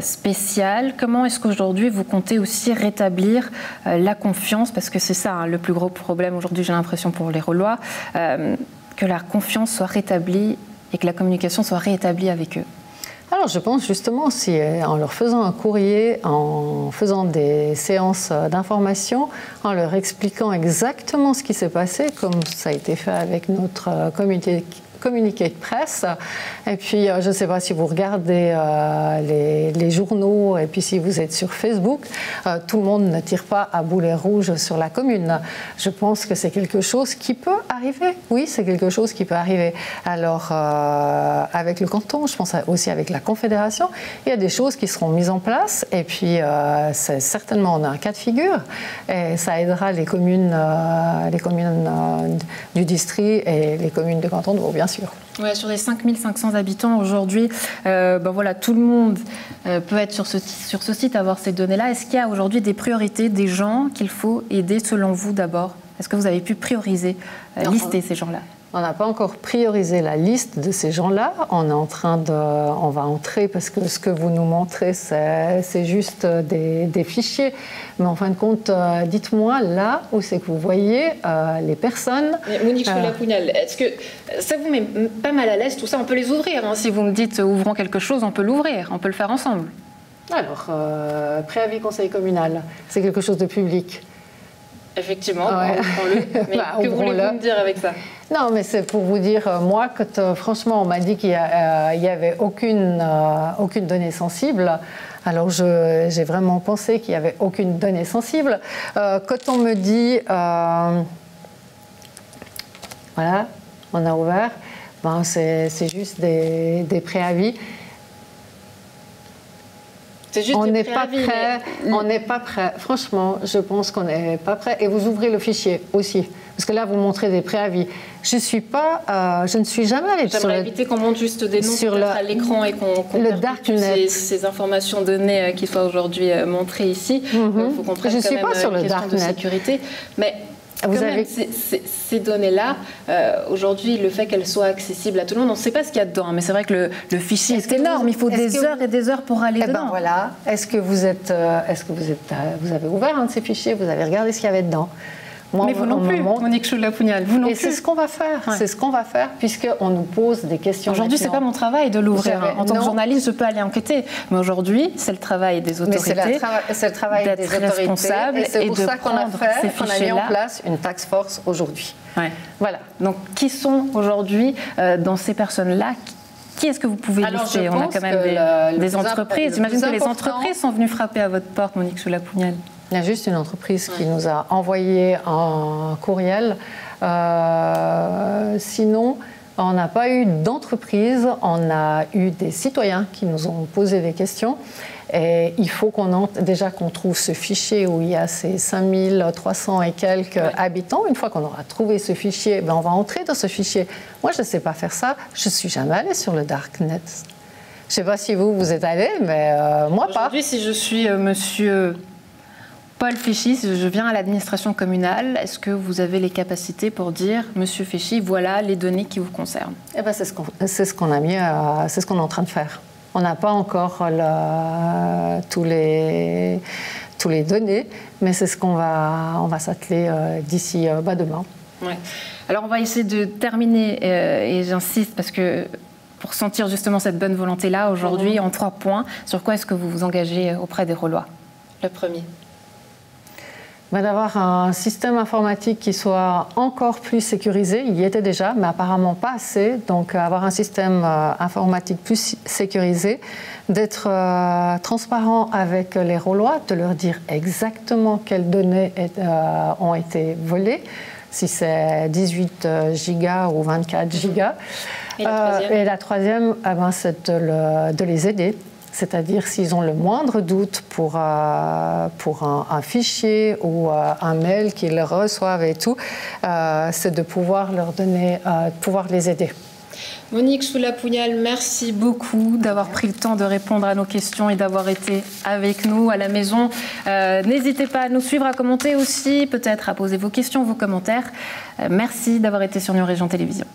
spéciale. Comment est-ce qu'aujourd'hui vous comptez aussi rétablir la confiance? Parce que c'est ça le plus gros problème aujourd'hui, j'ai l'impression, pour les Rolois, que la confiance soit rétablie et que la communication soit rétablie avec eux. Alors je pense justement, en leur faisant un courrier, en faisant des séances d'information, en leur expliquant exactement ce qui s'est passé, comme ça a été fait avec notre communiqué de presse. Et puis, je ne sais pas si vous regardez les journaux et puis si vous êtes sur Facebook, tout le monde ne tire pas à boulet rouge sur la commune. Je pense que c'est quelque chose qui peut arriver. Oui, c'est quelque chose qui peut arriver. Alors, avec le canton, je pense aussi avec la Confédération, il y a des choses qui seront mises en place et puis c'est certainement un cas de figure et ça aidera les communes du district et les communes de canton de Vaud, bien sûr. Ouais, sur les 5500 habitants aujourd'hui, voilà, tout le monde peut être sur ce site, avoir ces données-là. Est-ce qu'il y a aujourd'hui des priorités, des gens qu'il faut aider selon vous d'abord? Est-ce que vous avez pu prioriser, lister ces gens-là? On n'a pas encore priorisé la liste de ces gens-là. On va entrer parce que ce que vous nous montrez, c'est juste des fichiers. Mais en fin de compte, dites-moi là où c'est que vous voyez les personnes. Mais Monique Choula-Pounial, est-ce que ça vous met pas mal à l'aise tout ça? On peut les ouvrir. Hein. Si vous me dites ouvrons quelque chose, on peut l'ouvrir. On peut le faire ensemble. Alors, préavis conseil communal, c'est quelque chose de public. Effectivement, ouvrons-le. Mais que voulez-vous me dire avec ça? Non, mais c'est pour vous dire, moi, quand franchement, on m'a dit qu'il n'y avait aucune donnée sensible, alors j'ai vraiment pensé qu'il n'y avait aucune donnée sensible. Quand on me dit, voilà, on a ouvert, c'est juste des préavis. On n'est pas prêt. On n'est pas prêt. Franchement, je pense qu'on n'est pas prêt. Et vous ouvrez le fichier aussi, parce que là, vous montrez des préavis. Je ne suis jamais allée sur J'aimerais éviter qu'on monte juste des noms à l'écran et qu'on perde ces informations données qui soient aujourd'hui montrées ici. Il faut qu'on prenne quand même une question de sécurité. Mais ces données-là, aujourd'hui, le fait qu'elles soient accessibles à tout le monde, on ne sait pas ce qu'il y a dedans, mais c'est vrai que le fichier est énorme, il faut des heures et des heures pour aller dedans. Voilà. Est-ce que vous avez ouvert un de ces fichiers, vous avez regardé ce qu'il y avait dedans? Mais vous non plus, Monique Choula-Pounial, vous non plus. Et c'est ce qu'on va faire, c'est ce qu'on va faire, puisqu'on nous pose des questions. Aujourd'hui, ce n'est pas mon travail de l'ouvrir. En tant que journaliste, je peux aller enquêter. Mais aujourd'hui, c'est le travail des autorités. C'est le travail des autorités. Responsable et c'est pour ça qu'on a mis en place une task force aujourd'hui. Ouais. Voilà. Donc, qui sont aujourd'hui dans ces personnes-là? Qui est-ce que vous pouvez lister? On a quand même des entreprises. J'imagine que les entreprises sont venues frapper à votre porte, Monique Choula-Pounial. Il y a juste une entreprise qui nous a envoyé un courriel. Sinon, On n'a pas eu d'entreprise, on a eu des citoyens qui nous ont posé des questions. Et il faut déjà qu'on trouve ce fichier où il y a ces 5300 et quelques habitants. Une fois qu'on aura trouvé ce fichier, on va entrer dans ce fichier. Moi, je ne sais pas faire ça. Je ne suis jamais allée sur le Darknet. Je ne sais pas si vous êtes allé, mais moi pas. Aujourd'hui, si je suis monsieur Paul Féchy, si je viens à l'administration communale, est-ce que vous avez les capacités pour dire, monsieur Féchy, voilà les données qui vous concernent? Eh ben, c'est ce qu'on a mis, c'est ce qu'on est en train de faire. On n'a pas encore tous les données, mais c'est ce qu'on va s'atteler d'ici demain. Ouais. Alors on va essayer de terminer, et j'insiste parce que pour sentir justement cette bonne volonté-là, aujourd'hui, en 3 points, sur quoi est-ce que vous vous engagez auprès des Rolois? Le premier. D'avoir un système informatique qui soit encore plus sécurisé. Il y était déjà, mais apparemment pas assez. Donc avoir un système informatique plus sécurisé, d'être transparent avec les Rolois, de leur dire exactement quelles données ont été volées, si c'est 18 gigas ou 24 gigas. Et la troisième, c'est de les aider. C'est-à-dire s'ils ont le moindre doute pour un fichier ou un mail qu'ils reçoivent et tout, c'est de pouvoir leur donner, pouvoir les aider. Monique Choula-Pougnal, merci beaucoup d'avoir pris le temps de répondre à nos questions et d'avoir été avec nous à la maison. N'hésitez pas à nous suivre, à commenter aussi, peut-être à poser vos questions, vos commentaires. Merci d'avoir été sur New Région Télévision.